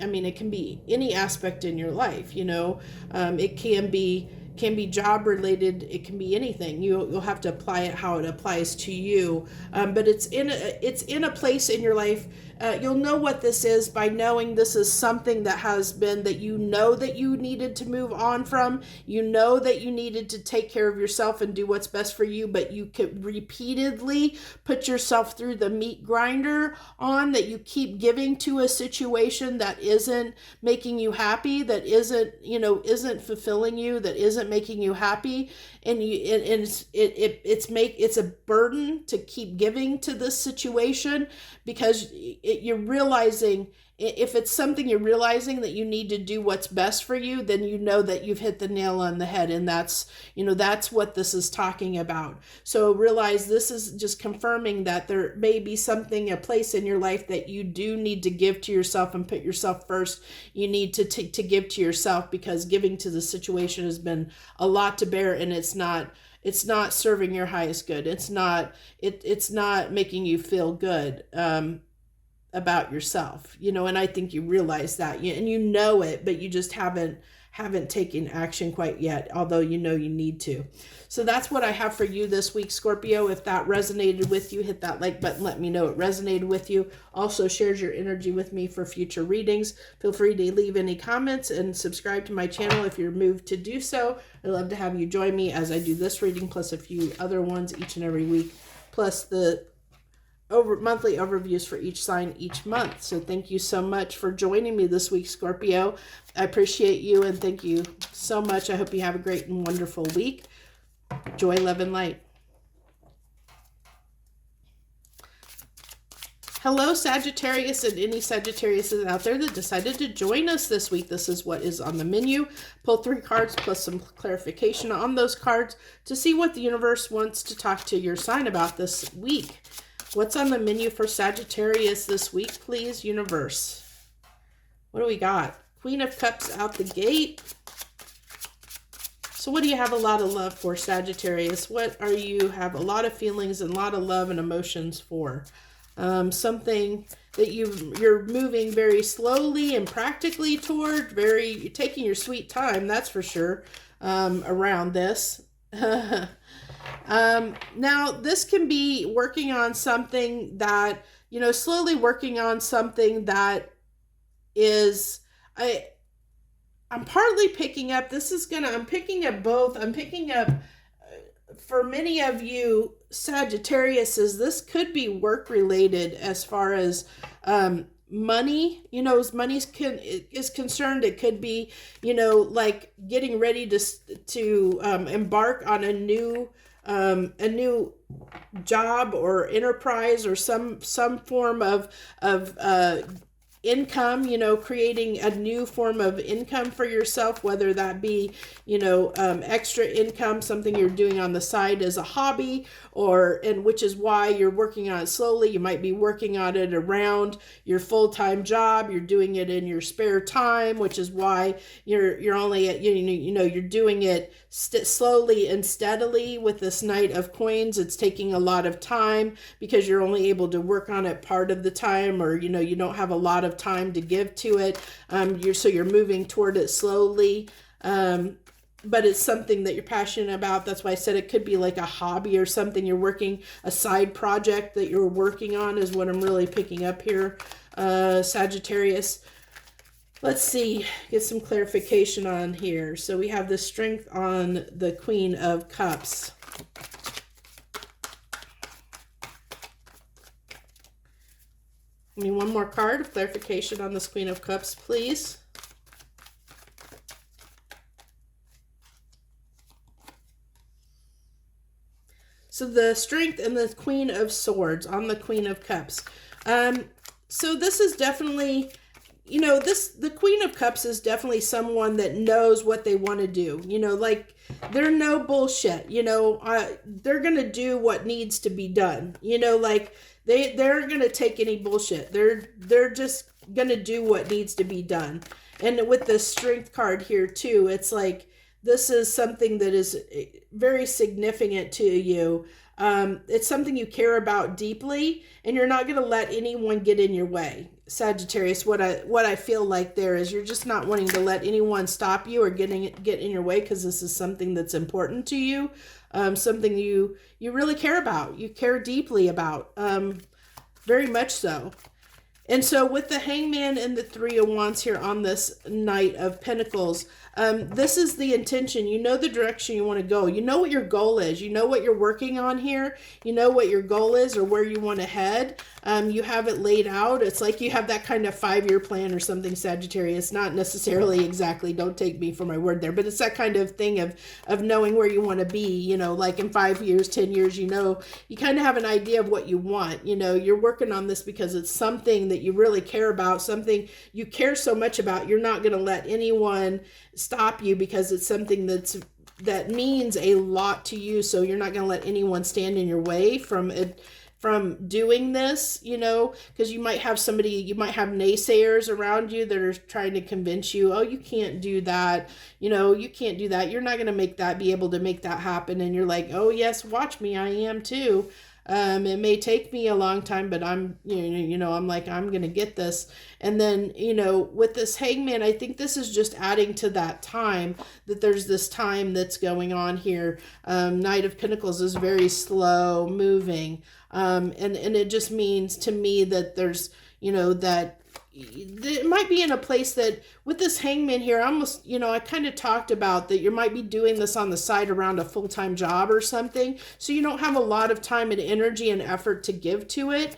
any aspect in your life. It can be can be job related. It can be anything. You'll have to apply it how it applies to you. But it's in a place in your life. You'll know what this is by knowing this is something that has been, that you know that you needed to move on from. You know that you needed to take care of yourself and do what's best for you, but you could repeatedly put yourself through the meat grinder on that. You keep giving to a situation that isn't making you happy, that isn't fulfilling you, that isn't making you happy, and it's a burden to keep giving to this situation, because you're realizing, if it's something you're realizing that you need to do what's best for you, then you know that you've hit the nail on the head. And that's what this is talking about. So realize this is just confirming that there may be something, a place in your life that you do need to give to yourself and put yourself first. You need to give to yourself, because giving to the situation has been a lot to bear, and it's not serving your highest good. It's not making you feel good about yourself, and I think you realize that, and you know it, but you just haven't taken action quite yet, although you know you need to. So that's what I have for you this week, Scorpio. If that resonated with you, hit that like button, let me know it resonated with you. Also shares your energy with me for future readings. Feel free to leave any comments and subscribe to my channel if you're moved to do so. I'd love to have you join me as I do this reading plus a few other ones each and every week, plus the monthly overviews for each sign each month. So thank you so much for joining me this week, Scorpio. I appreciate you, and thank you so much. I hope you have a great and wonderful week. Joy, love, and light. Hello, Sagittarius, and any Sagittariuses out there that decided to join us this week. This is what is on the menu. Pull 3 cards plus some clarification on those cards to see what the universe wants to talk to your sign about this week. What's on the menu for Sagittarius this week, please, universe? What do we got? Queen of Cups out the gate. So what do you have a lot of love for, Sagittarius? What are you have a lot of feelings and a lot of love and emotions for? Something that you're moving very slowly and practically toward, you're taking your sweet time, that's for sure, around this. Now this can be working on something that, slowly working on something that is, I'm partly picking up, I'm picking up both. I'm picking up, for many of you Sagittariuses, this could be work related as far as, money, as money is concerned. It could be, like getting ready to embark on a new job or enterprise, or some form of income, creating a new form of income for yourself, whether that be, extra income, something you're doing on the side as a hobby, and which is why you're working on it slowly. You might be working on it around your full-time job. You're doing it in your spare time, which is why you're only at, you're doing it slowly and steadily. With this Knight of Coins, it's taking a lot of time because you're only able to work on it part of the time, or, you don't have a lot of time to give to it. You're moving toward it slowly. But it's something that you're passionate about. That's why I said it could be like a hobby or something you're working, a side project that you're working on is what I'm really picking up here, Sagittarius. Let's see, get some clarification on here. So we have the strength on the Queen of Cups. Give me one more card of clarification on this Queen of Cups, please. So the strength and the Queen of Swords on the Queen of Cups. So this is definitely, the Queen of Cups is definitely someone that knows what they want to do. Like, they're no bullshit. They're going to do what needs to be done. Like, they aren't going to take any bullshit. They're just going to do what needs to be done. And with the Strength card here too, it's like, this is something that is very significant to you. It's something you care about deeply, and you're not going to let anyone get in your way. Sagittarius, what I feel like there is you're just not wanting to let anyone stop you or get in your way, because this is something that's important to you, something you really care about, you care deeply about, very much so. And so with the Hangman and the Three of Wands here on this Knight of Pentacles, this is the intention. You know the direction you want to go. You know what your goal is. You know what you're working on here. You know what your goal is or where you want to head. You have it laid out. It's like you have that kind of 5-year plan or something, Sagittarius. Not necessarily exactly, don't take me for my word there, but it's that kind of thing of knowing where you want to be, you know, like in 5 years, 10 years, you know, you kind of have an idea of what you want. You know, you're working on this because it's something that you really care about, something you care so much about. You're not going to let anyone stop you because it's something that means a lot to you. So you're not going to let anyone stand in your way from it, from doing this, you know, because you might have naysayers around you that are trying to convince you, oh, you can't do that, you know, you can't do that, you're not going to be able to make that happen. And you're like, oh yes, watch me, I am too. It may take me a long time, but I'm going to get this. And then, you know, with this Hangman, I think this is just adding to that time, that there's this time that's going on here. Knight of Pentacles is very slow moving. And it just means to me that there's, you know, that it might be in a place that with this Hangman here, almost, you know, I kind of talked about that you might be doing this on the side around a full-time job or something. So you don't have a lot of time and energy and effort to give to it,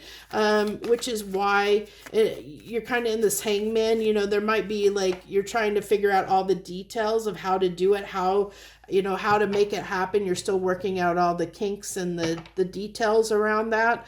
which is why you're kind of in this Hangman. You know, there might be like, you're trying to figure out all the details of how to do it, how to make it happen. You're still working out all the kinks and the details around that.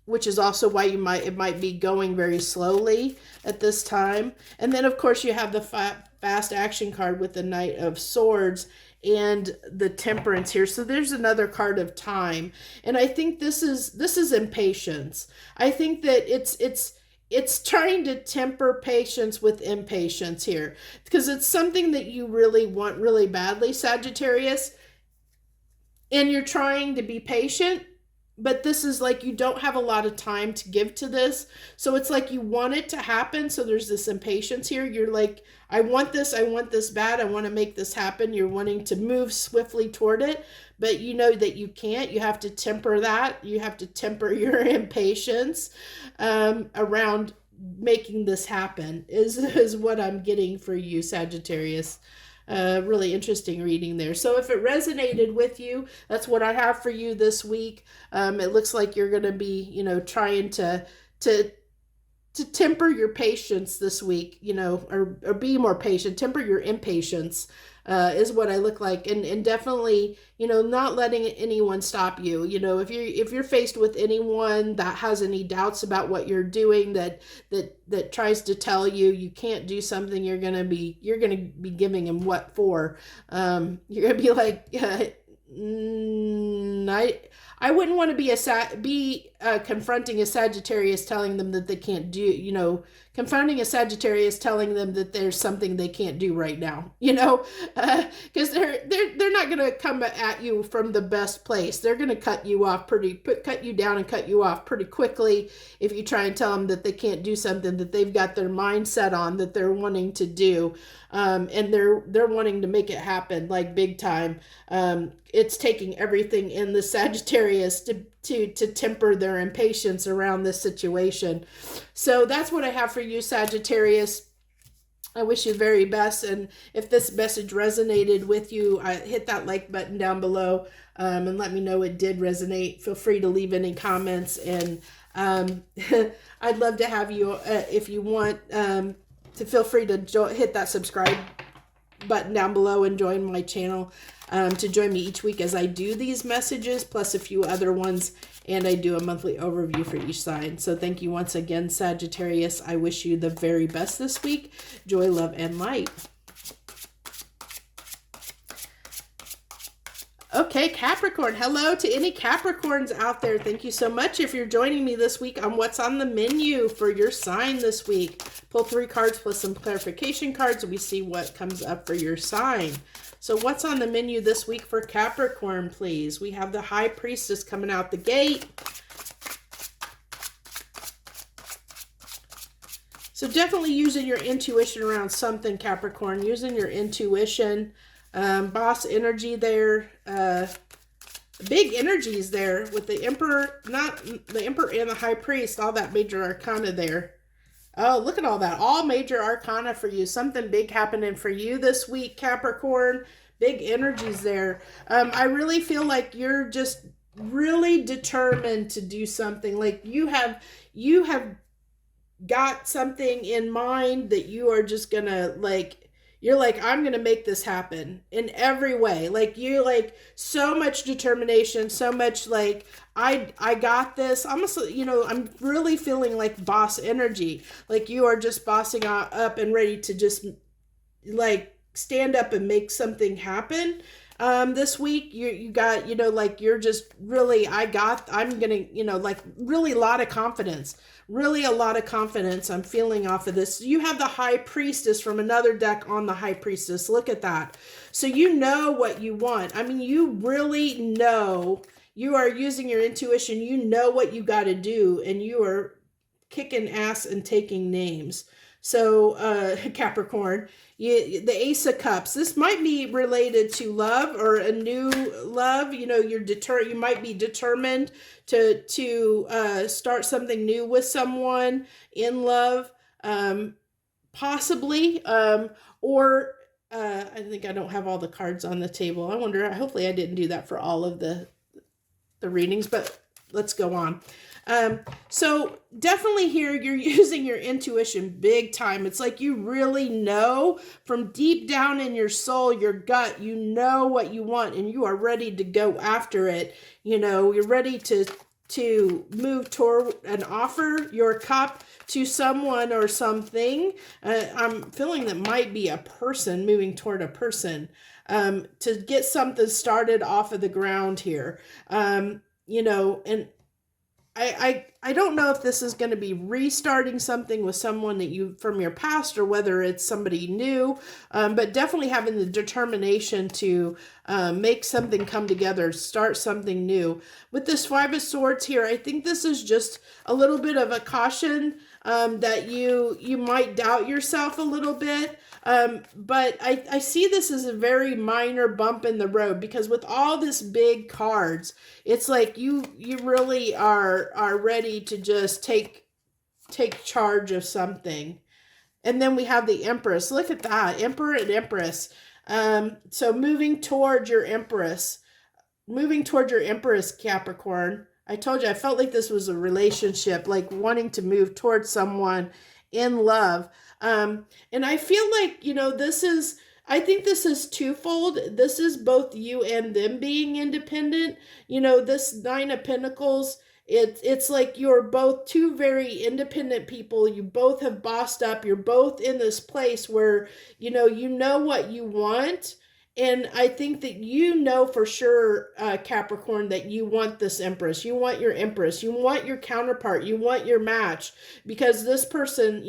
Which is also why it might be going very slowly at this time. And then of course you have the fast action card with the Knight of Swords and the Temperance here. So there's another card of time. And I think this is impatience. I think that it's trying to temper patience with impatience here, because it's something that you really want really badly, Sagittarius, and you're trying to be patient. But this is like, you don't have a lot of time to give to this. So it's like you want it to happen. So there's this impatience here. You're like, I want this bad. I want to make this happen. You're wanting to move swiftly toward it, but you know that you can't. You have to temper that. You have to temper your impatience around making this happen is what I'm getting for you, Sagittarius. Really interesting reading there. So if it resonated with you, that's what I have for you this week. It looks like you're going to be, you know, trying to temper your patience this week, you know, or be more patient, temper your impatience, is what I look like. And definitely, you know, not letting anyone stop you. You know, if you're faced with anyone that has any doubts about what you're doing, that tries to tell you can't do something, you're going to be giving them what for. You're going to be like, I wouldn't want to be confronting a Sagittarius telling them that they can't do, you know, confronting a Sagittarius telling them that there's something they can't do right now, you know, because they're not going to come at you from the best place. They're going to cut you down and cut you off pretty quickly if you try and tell them that they can't do something that they've got their mind set on that they're wanting to do. And they're wanting to make it happen like big time. It's taking everything in the Sagittarius to temper their impatience around this situation. So that's what I have for you, Sagittarius. I wish you the very best. And if this message resonated with you, hit that like button down below, and let me know it did resonate. Feel free to leave any comments. And I'd love to have you, if you want, to feel free to hit that subscribe button down below and join my channel, to join me each week as I do these messages, plus a few other ones, and I do a monthly overview for each sign. So thank you once again, Sagittarius. I wish you the very best this week. Joy, love, and light. Okay, Capricorn. Hello to any Capricorns out there. Thank you so much if you're joining me this week on what's on the menu for your sign this week. Pull 3 cards plus some clarification cards and we see what comes up for your sign. So what's on the menu this week for Capricorn, please? We have the High Priestess coming out the gate. So definitely using your intuition around something, Capricorn. Using your intuition. Boss energy there. Big energies there with the Emperor, not the Emperor and the High Priest, all that major arcana there. Oh, look at all that. All major arcana for you. Something big happening for you this week, Capricorn. Big energies there. I really feel like you're just really determined to do something. Like you have got something in mind that you are just gonna you're like, I'm gonna make this happen in every way. Like you so much determination, so much like I got this. Almost, I'm really feeling like boss energy. Like you are just bossing up and ready to just like stand up and make something happen. This week you got, you're just really, I'm gonna, really a lot of confidence. Really a lot of confidence I'm feeling off of this. You have the High Priestess from another deck on the High Priestess. Look at that. So you know what you want. I mean, you really know. You are using your intuition. You know what you got to do. And you are kicking ass and taking names. So Capricorn, the Ace of Cups. This might be related to love or a new love. You might be determined to start something new with someone in love, possibly, or I think I don't have all the cards on the table. I wonder, hopefully I didn't do that for all of the readings, but let's go on. So definitely here you're using your intuition big time. It's like you really know from deep down in your soul, your gut, you know what you want and you are ready to go after it. You're ready to move toward an offer, your cup to someone or something. I'm feeling that might be a person, moving toward a person, to get something started off of the ground here. And I don't know if this is going to be restarting something with someone that you from your past or whether it's somebody new, but definitely having the determination to make something come together, start something new. With this 5 of Swords here, I think this is just a little bit of a caution that you might doubt yourself a little bit. But I see this as a very minor bump in the road because with all this big cards, it's like you really are ready to just take charge of something. And then we have the Empress. Look at that, Emperor and Empress. So moving toward your Empress, Capricorn. I told you, I felt like this was a relationship, like wanting to move towards someone in love. And I feel like, I think this is twofold. This is both you and them being independent. This 9 of Pentacles, it's like you're both two very independent people. You both have bossed up. You're both in this place where, you know what you want. And I think that for sure, Capricorn, that you want this Empress. You want your Empress. You want your counterpart. You want your match. Because this person,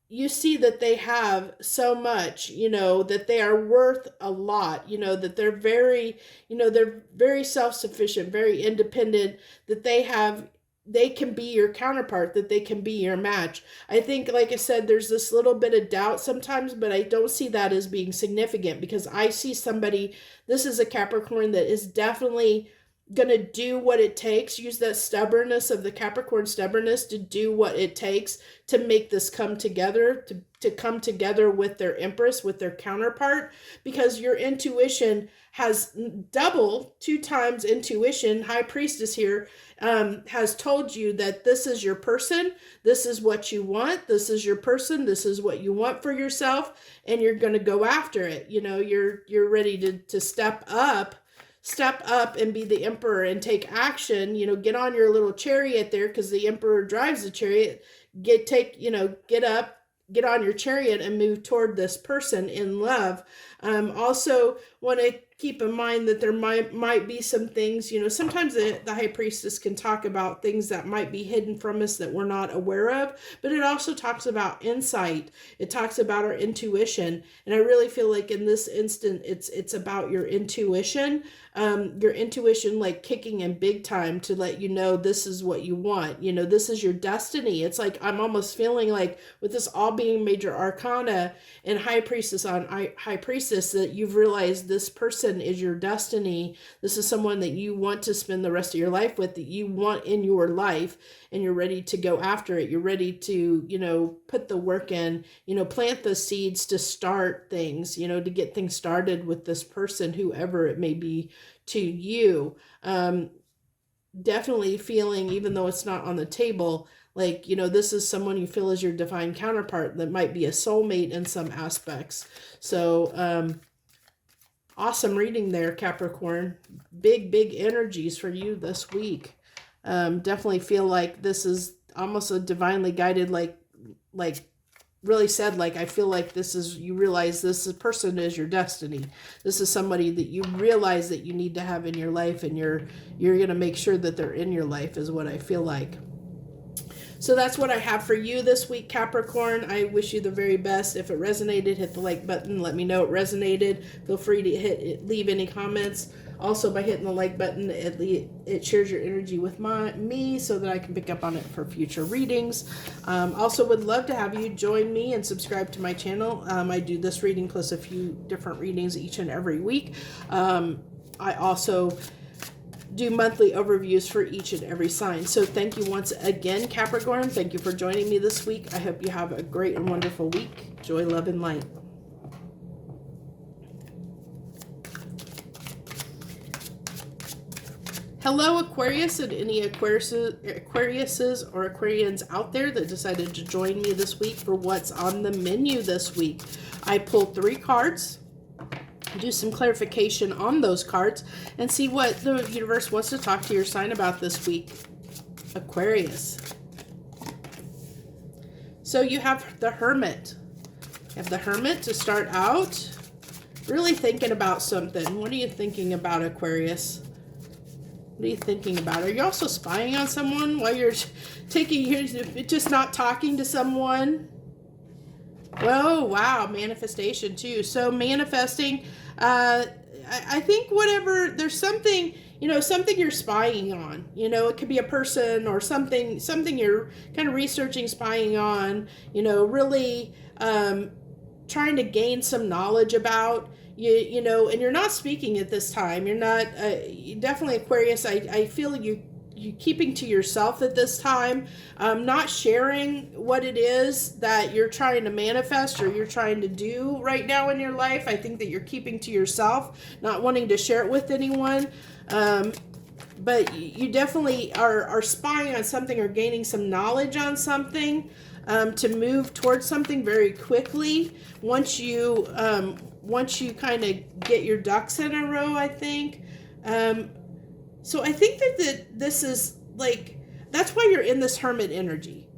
you see that they have so much, that they are worth a lot, that they're very, they're very self-sufficient, very independent, that they can be your counterpart, that they can be your match. I think, like I said, there's this little bit of doubt sometimes, but I don't see that as being significant because I see somebody, this is a Capricorn that is definitely going to do what it takes, use that stubbornness of the Capricorn stubbornness to do what it takes to make this come together, to come together with their Empress, with their counterpart, because your intuition has double, 2 times intuition. High Priestess here has told you that this is your person, this is what you want, this is your person, this is what you want for yourself, and you're going to go after it. You're ready to step up and be the Emperor and take action. Get on your little chariot there, because the Emperor drives the chariot. Get up, get on your chariot and move toward this person in love. Also want to keep in mind that there might be some things, you know, sometimes the High Priestess can talk about things that might be hidden from us that we're not aware of, but it also talks about insight. It talks about our intuition. And I really feel like in this instant, it's about your intuition, like kicking in big time to let you know this is what you want. You know, this is your destiny. It's like, I'm almost feeling like with this all being major arcana and High Priestess on High Priestess, that you've realized this person is your destiny. This is someone that you want to spend the rest of your life with, that you want in your life, and you're ready to go after it. You're ready to, you know, put the work in, you know, plant the seeds to start things, you know, to get things started with this person, whoever it may be to you. Definitely feeling, even though it's not on the table, like, you know, this is someone you feel is your divine counterpart that might be a soulmate in some aspects. So, awesome reading there, Capricorn. Big energies for you this week. Definitely feel like this is almost a divinely guided, like really said, like, I feel like this is, you realize this person is your destiny. This is somebody that you realize that you need to have in your life, and you're going to make sure that they're in your life, is what I feel like. So that's what I have for you this week, Capricorn. I wish you the very best. If it resonated, hit the like button. Let me know it resonated. Feel free to leave any comments. Also, by hitting the like button, it shares your energy with me so that I can pick up on it for future readings. Also, would love to have you join me and subscribe to my channel. I do this reading plus a few different readings each and every week. I also do monthly overviews for each and every sign. So thank you once again, Capricorn. Thank you for joining me this week. I hope you have a great and wonderful week. Joy, love, and light. Hello, Aquarius, and any Aquariuses or Aquarians out there that decided to join me this week for what's on the menu this week. I pulled 3 cards. Do some clarification on those cards and see what the universe wants to talk to your sign about this week, Aquarius. So you have the Hermit. You have the Hermit to start out. Really thinking about something. What are you thinking about, Aquarius? What are you thinking about? Are you also spying on someone while you're just not talking to someone? Oh, wow. Manifestation too. So manifesting, I think whatever, there's something, you know, something you're spying on, you know, it could be a person or something you're kind of researching, spying on, you know, really, trying to gain some knowledge about, you know, and you're not speaking at this time. You're not, definitely Aquarius. I feel you keeping to yourself at this time, not sharing what it is that you're trying to manifest or you're trying to do right now in your life. I think that you're keeping to yourself, not wanting to share it with anyone. But you definitely are spying on something or gaining some knowledge on something, to move towards something very quickly. Once you kind of get your ducks in a row, I think. So I think that this is like, that's why you're in this Hermit energy.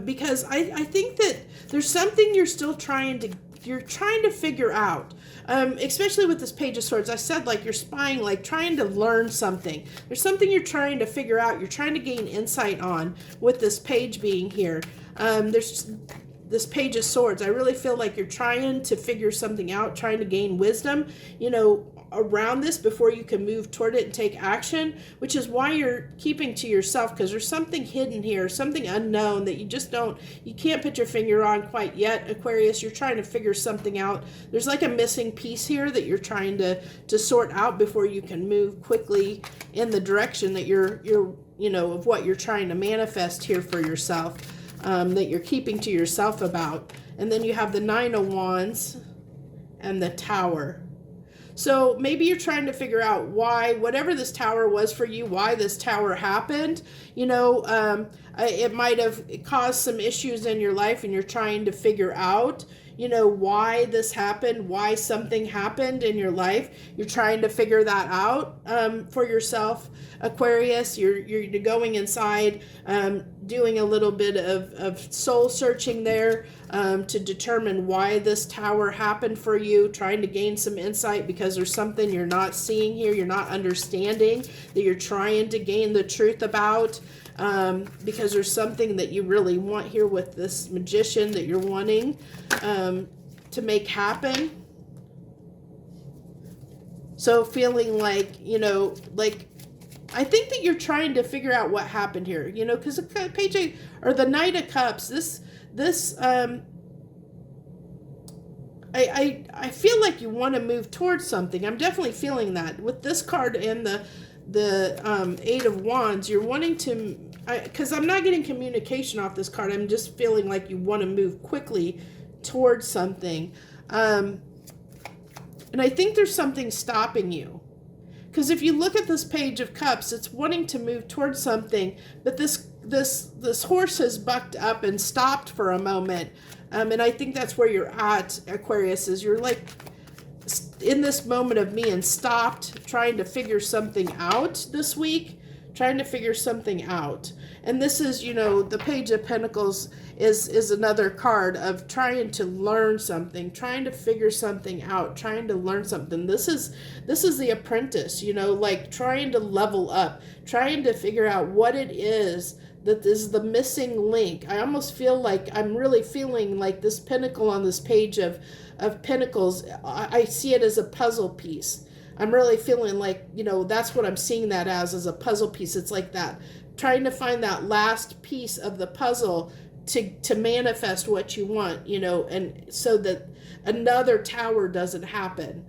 Because I think that there's something you're still trying to figure out. Especially with this Page of Swords. I said, like, you're spying, like trying to learn something. There's something you're trying to figure out. You're trying to gain insight on with this page being here. There's this Page of Swords. I really feel like you're trying to figure something out, trying to gain wisdom, you know, around this before you can move toward it and take action, which is why you're keeping to yourself, because there's something hidden here, something unknown that you can't put your finger on quite yet, Aquarius. You're trying to figure something out. There's like a missing piece here that you're trying to sort out before you can move quickly in the direction that you're you know, of what you're trying to manifest here for yourself, that you're keeping to yourself about. And then you have the 9 of Wands and the Tower. So maybe you're trying to figure out why, whatever this tower was for you, why this tower happened. You know, it might have caused some issues in your life and you're trying to figure out, why this happened, why something happened in your life. You're trying to figure that out for yourself, Aquarius. You're going inside, doing a little bit of soul searching there to determine why this tower happened for you, trying to gain some insight because there's something you're not seeing here, you're not understanding, that you're trying to gain the truth about. Because there's something that you really want here with this Magician that you're wanting to make happen. So feeling like, I think that you're trying to figure out what happened here, because the page or the Knight of Cups, I feel like you want to move towards something. I'm definitely feeling that with this card and the Eight of Wands. You're wanting to, because I'm not getting communication off this card. I'm just feeling like you want to move quickly towards something. And I think there's something stopping you. Because if you look at this Page of Cups, it's wanting to move towards something, but this horse has bucked up and stopped for a moment. And I think that's where you're at, Aquarius, is you're like in this moment of being stopped, trying to figure something out this week, trying to figure something out. And this is, the Page of Pentacles is another card of trying to learn something, trying to figure something out, trying to learn something. This is the Apprentice, like trying to level up, trying to figure out what it is that is the missing link. I almost feel like I'm really feeling like this pentacle on this Page of Pentacles, I see it as a puzzle piece. I'm really feeling like, that's what I'm seeing that as a puzzle piece. It's like that, trying to find that last piece of the puzzle to manifest what you want, and so that another tower doesn't happen.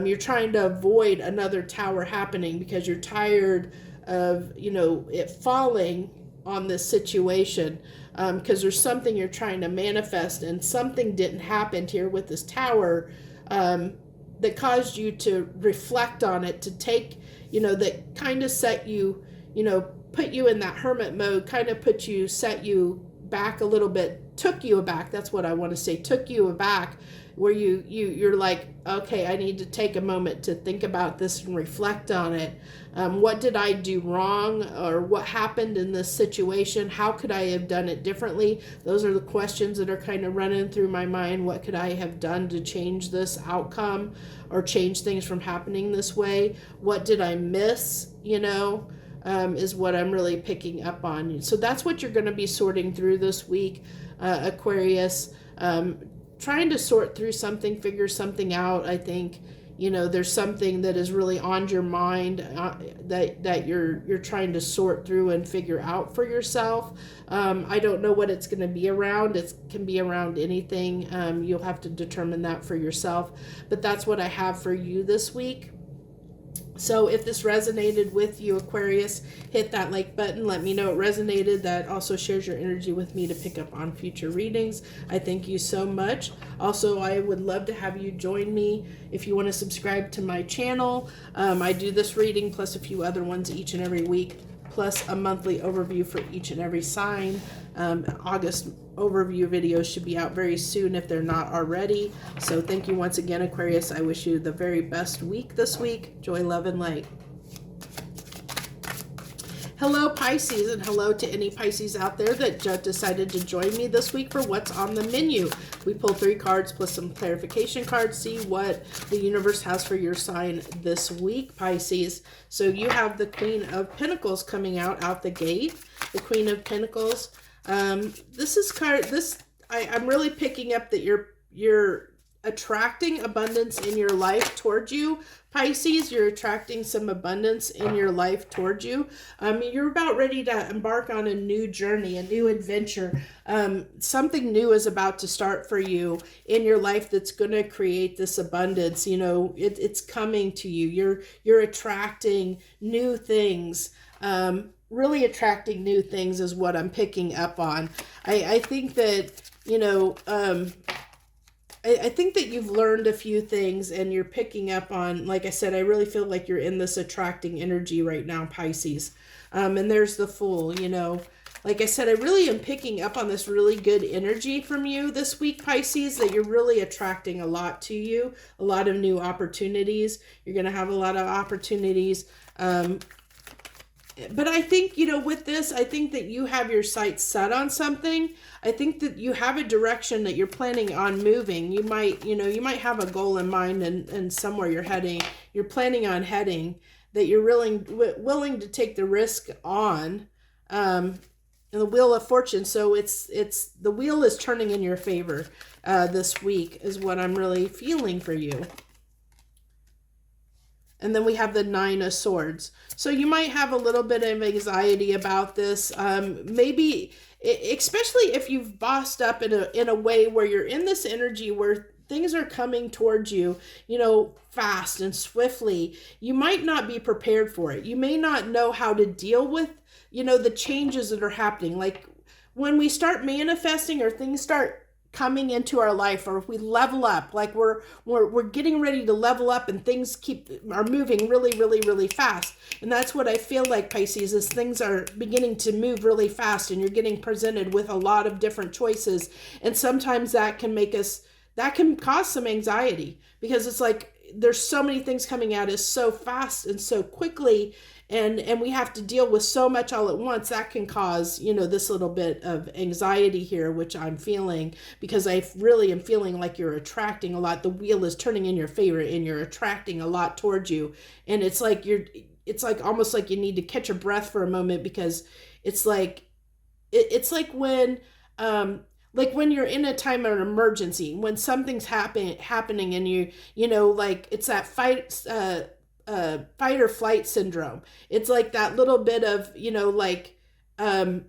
You're trying to avoid another tower happening because you're tired of, it falling on this situation, because there's something you're trying to manifest, and something didn't happen here with this tower that caused you to reflect on it, to take, that kind of set you, put you in that hermit mode, kind of set you back a little bit, took you aback. That's what I want to say. Took you aback, where you're like, okay, I need to take a moment to think about this and reflect on it. What did I do wrong, or what happened in this situation? How could I have done it differently? Those are the questions that are kind of running through my mind. What could I have done to change this outcome or change things from happening this way? What did I miss, is what I'm really picking up on. So that's what you're going to be sorting through this week, Aquarius. Trying to sort through something, figure something out. I think, there's something that is really on your mind that you're trying to sort through and figure out for yourself. I don't know what it's going to be around. It can be around anything. You'll have to determine that for yourself. But that's what I have for you this week. So if this resonated with you, Aquarius, hit that like button. Let me know it resonated. That also shares your energy with me to pick up on future readings. I thank you so much. Also, I would love to have you join me if you want to subscribe to my channel. I do this reading plus a few other ones each and every week, plus a monthly overview for each and every sign. August overview videos should be out very soon if they're not already. So thank you once again, Aquarius. I wish you the very best week this week. Joy, love, and light. Hello, Pisces, and hello to any Pisces out there that just decided to join me this week for what's on the menu. We pulled 3 cards plus some clarification cards. See what the universe has for your sign this week, Pisces. So you have the Queen of Pentacles coming out the gate. The Queen of Pentacles. I'm really picking up that you're attracting abundance in your life towards you, Pisces. You're attracting some abundance in your life towards you. You're about ready to embark on a new journey, a new adventure. Something new is about to start for you in your life that's going to create this abundance. It's coming to you. You're attracting new things. Really attracting new things is what I'm picking up on. I think that, I think that you've learned a few things and you're picking up on, like I said, I really feel like you're in this attracting energy right now, Pisces. And there's the Fool, like I said, I really am picking up on this really good energy from you this week, Pisces, that you're really attracting a lot to you, a lot of new opportunities. You're going to have a lot of opportunities. But I think, you know, with this, I think that you have your sights set on something. I think that you have a direction that you're planning on moving. You might, you know, you might have a goal in mind and somewhere you're heading. You're planning on heading, that you're willing to take the risk on. And the Wheel of Fortune. So it's the wheel is turning in your favor this week is what I'm really feeling for you. And then we have the Nine of Swords. So you might have a little bit of anxiety about this. Maybe, especially if you've bossed up in a way where you're in this energy where things are coming towards you, you know, fast and swiftly. You might not be prepared for it. You may not know how to deal with, you know, the changes that are happening. Like when we start manifesting or things start coming into our life, or if we level up, like we're getting ready to level up and things are moving really, really, really fast. And that's what I feel like, Pisces, is things are beginning to move really fast and you're getting presented with a lot of different choices. And sometimes that can cause some anxiety because it's like there's so many things coming at us so fast and so quickly, and we have to deal with so much all at once. That can cause, you know, this little bit of anxiety here, which I'm feeling because I really am feeling like you're attracting a lot. The wheel is turning in your favor and you're attracting a lot towards you. And it's like almost like you need to catch your breath for a moment because it's like when you're in a time of emergency, when something's happening and you know, like it's that fight or flight syndrome. It's like that little bit of, you know, like, even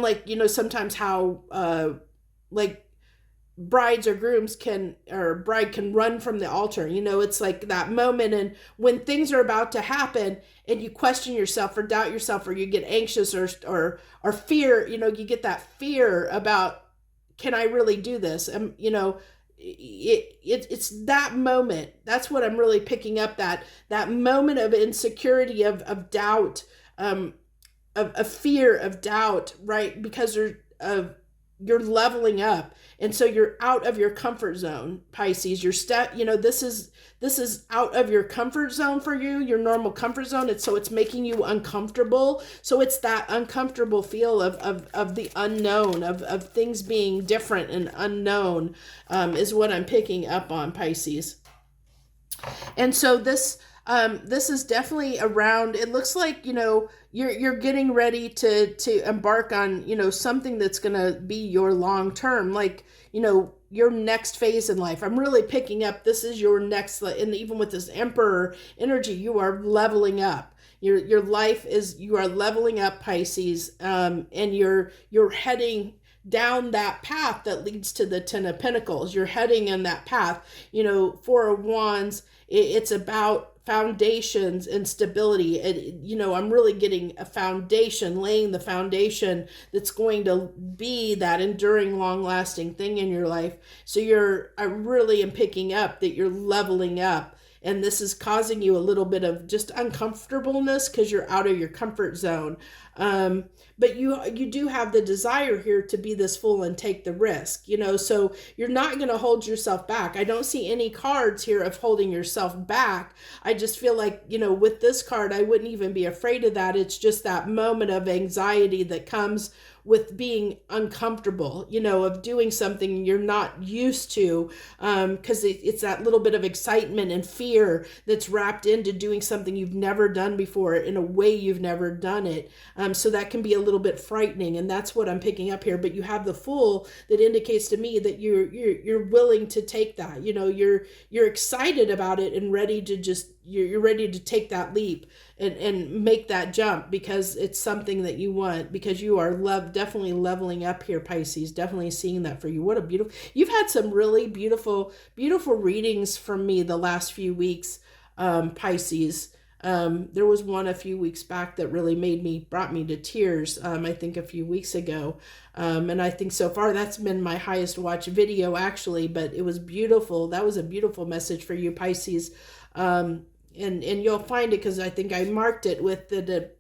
like, you know, sometimes how, like brides or grooms bride can run from the altar. You know, it's like that moment. And when things are about to happen and you question yourself or doubt yourself, or you get anxious or fear, you know, you get that fear about, can I really do this? And, you know, it's that moment. That's what I'm really picking up, that moment of insecurity, of doubt, of fear, of doubt, right? Because you're leveling up. And so you're out of your comfort zone, Pisces. You know, this is out of your comfort zone for you, your normal comfort zone. It's making you uncomfortable. So it's that uncomfortable feel of the unknown, of things being different and unknown, is what I'm picking up on, Pisces. And so this is definitely around, it looks like, you know, you're getting ready to embark on, you know, something that's going to be your long term, like, you know, your next phase in life. I'm really picking up, this is your next, and even with this Emperor energy, you are leveling up. Your life is, you are leveling up, Pisces, and you're heading down that path that leads to the Ten of Pentacles. You're heading in that path. You know, Four of Wands, it's about foundations and stability. And, you know, I'm really getting a foundation, laying the foundation that's going to be that enduring, long-lasting thing in your life. So I really am picking up that you're leveling up. And this is causing you a little bit of just uncomfortableness because you're out of your comfort zone. But you do have the desire here to be this fool and take the risk, you know, so you're not going to hold yourself back. I don't see any cards here of holding yourself back. I just feel like, you know, with this card, I wouldn't even be afraid of that. It's just that moment of anxiety that comes with being uncomfortable, you know, of doing something you're not used to, because it's that little bit of excitement and fear that's wrapped into doing something you've never done before in a way you've never done it. So that can be a little bit frightening, and that's what I'm picking up here. But you have the Fool that indicates to me that you're willing to take that. You know, you're excited about it and ready to just you're ready to take that leap and make that jump because it's something that you want, because you are definitely leveling up here, Pisces. Definitely seeing that for you. What a beautiful, you've had some really beautiful readings from me the last few weeks, Pisces. There was one a few weeks back that really brought me to tears, I think a few weeks ago. And I think so far that's been my highest watch video actually, but it was beautiful. That was a beautiful message for you, Pisces. And you'll find it because I think I marked it with the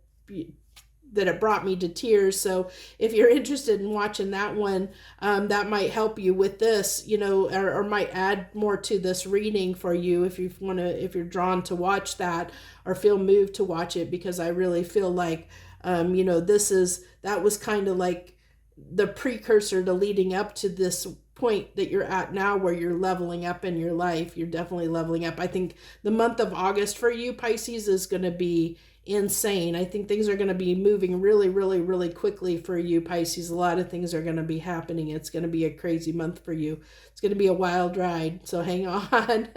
it brought me to tears. So if you're interested in watching that one, that might help you with this, you know, or might add more to this reading for you if you want to, if you're drawn to watch that or feel moved to watch it, because I really feel like, you know, that was kind of like the precursor to leading up to this point that you're at now, where you're leveling up in your life. You're definitely leveling up. I think the month of August for you, Pisces, is going to be insane. I think things are going to be moving really, really, really quickly for you, Pisces. A lot of things are going to be happening. It's going to be a crazy month for you. It's going to be a wild ride. So hang on.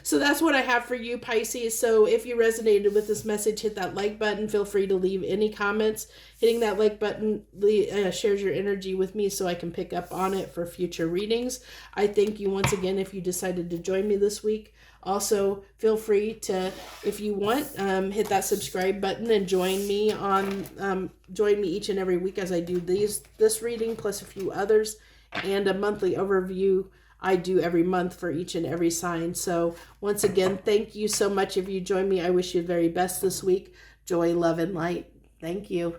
So that's what I have for you, Pisces. So if you resonated with this message, hit that like button. Feel free to leave any comments. Hitting that like button shares your energy with me so I can pick up on it for future readings. I thank you once again if you decided to join me this week. Also, feel free to, if you want, hit that subscribe button and join me each and every week as I do this reading plus a few others, and a monthly overview I do every month for each and every sign. So once again, thank you so much if you join me. I wish you the very best this week. Joy, love, and light. Thank you.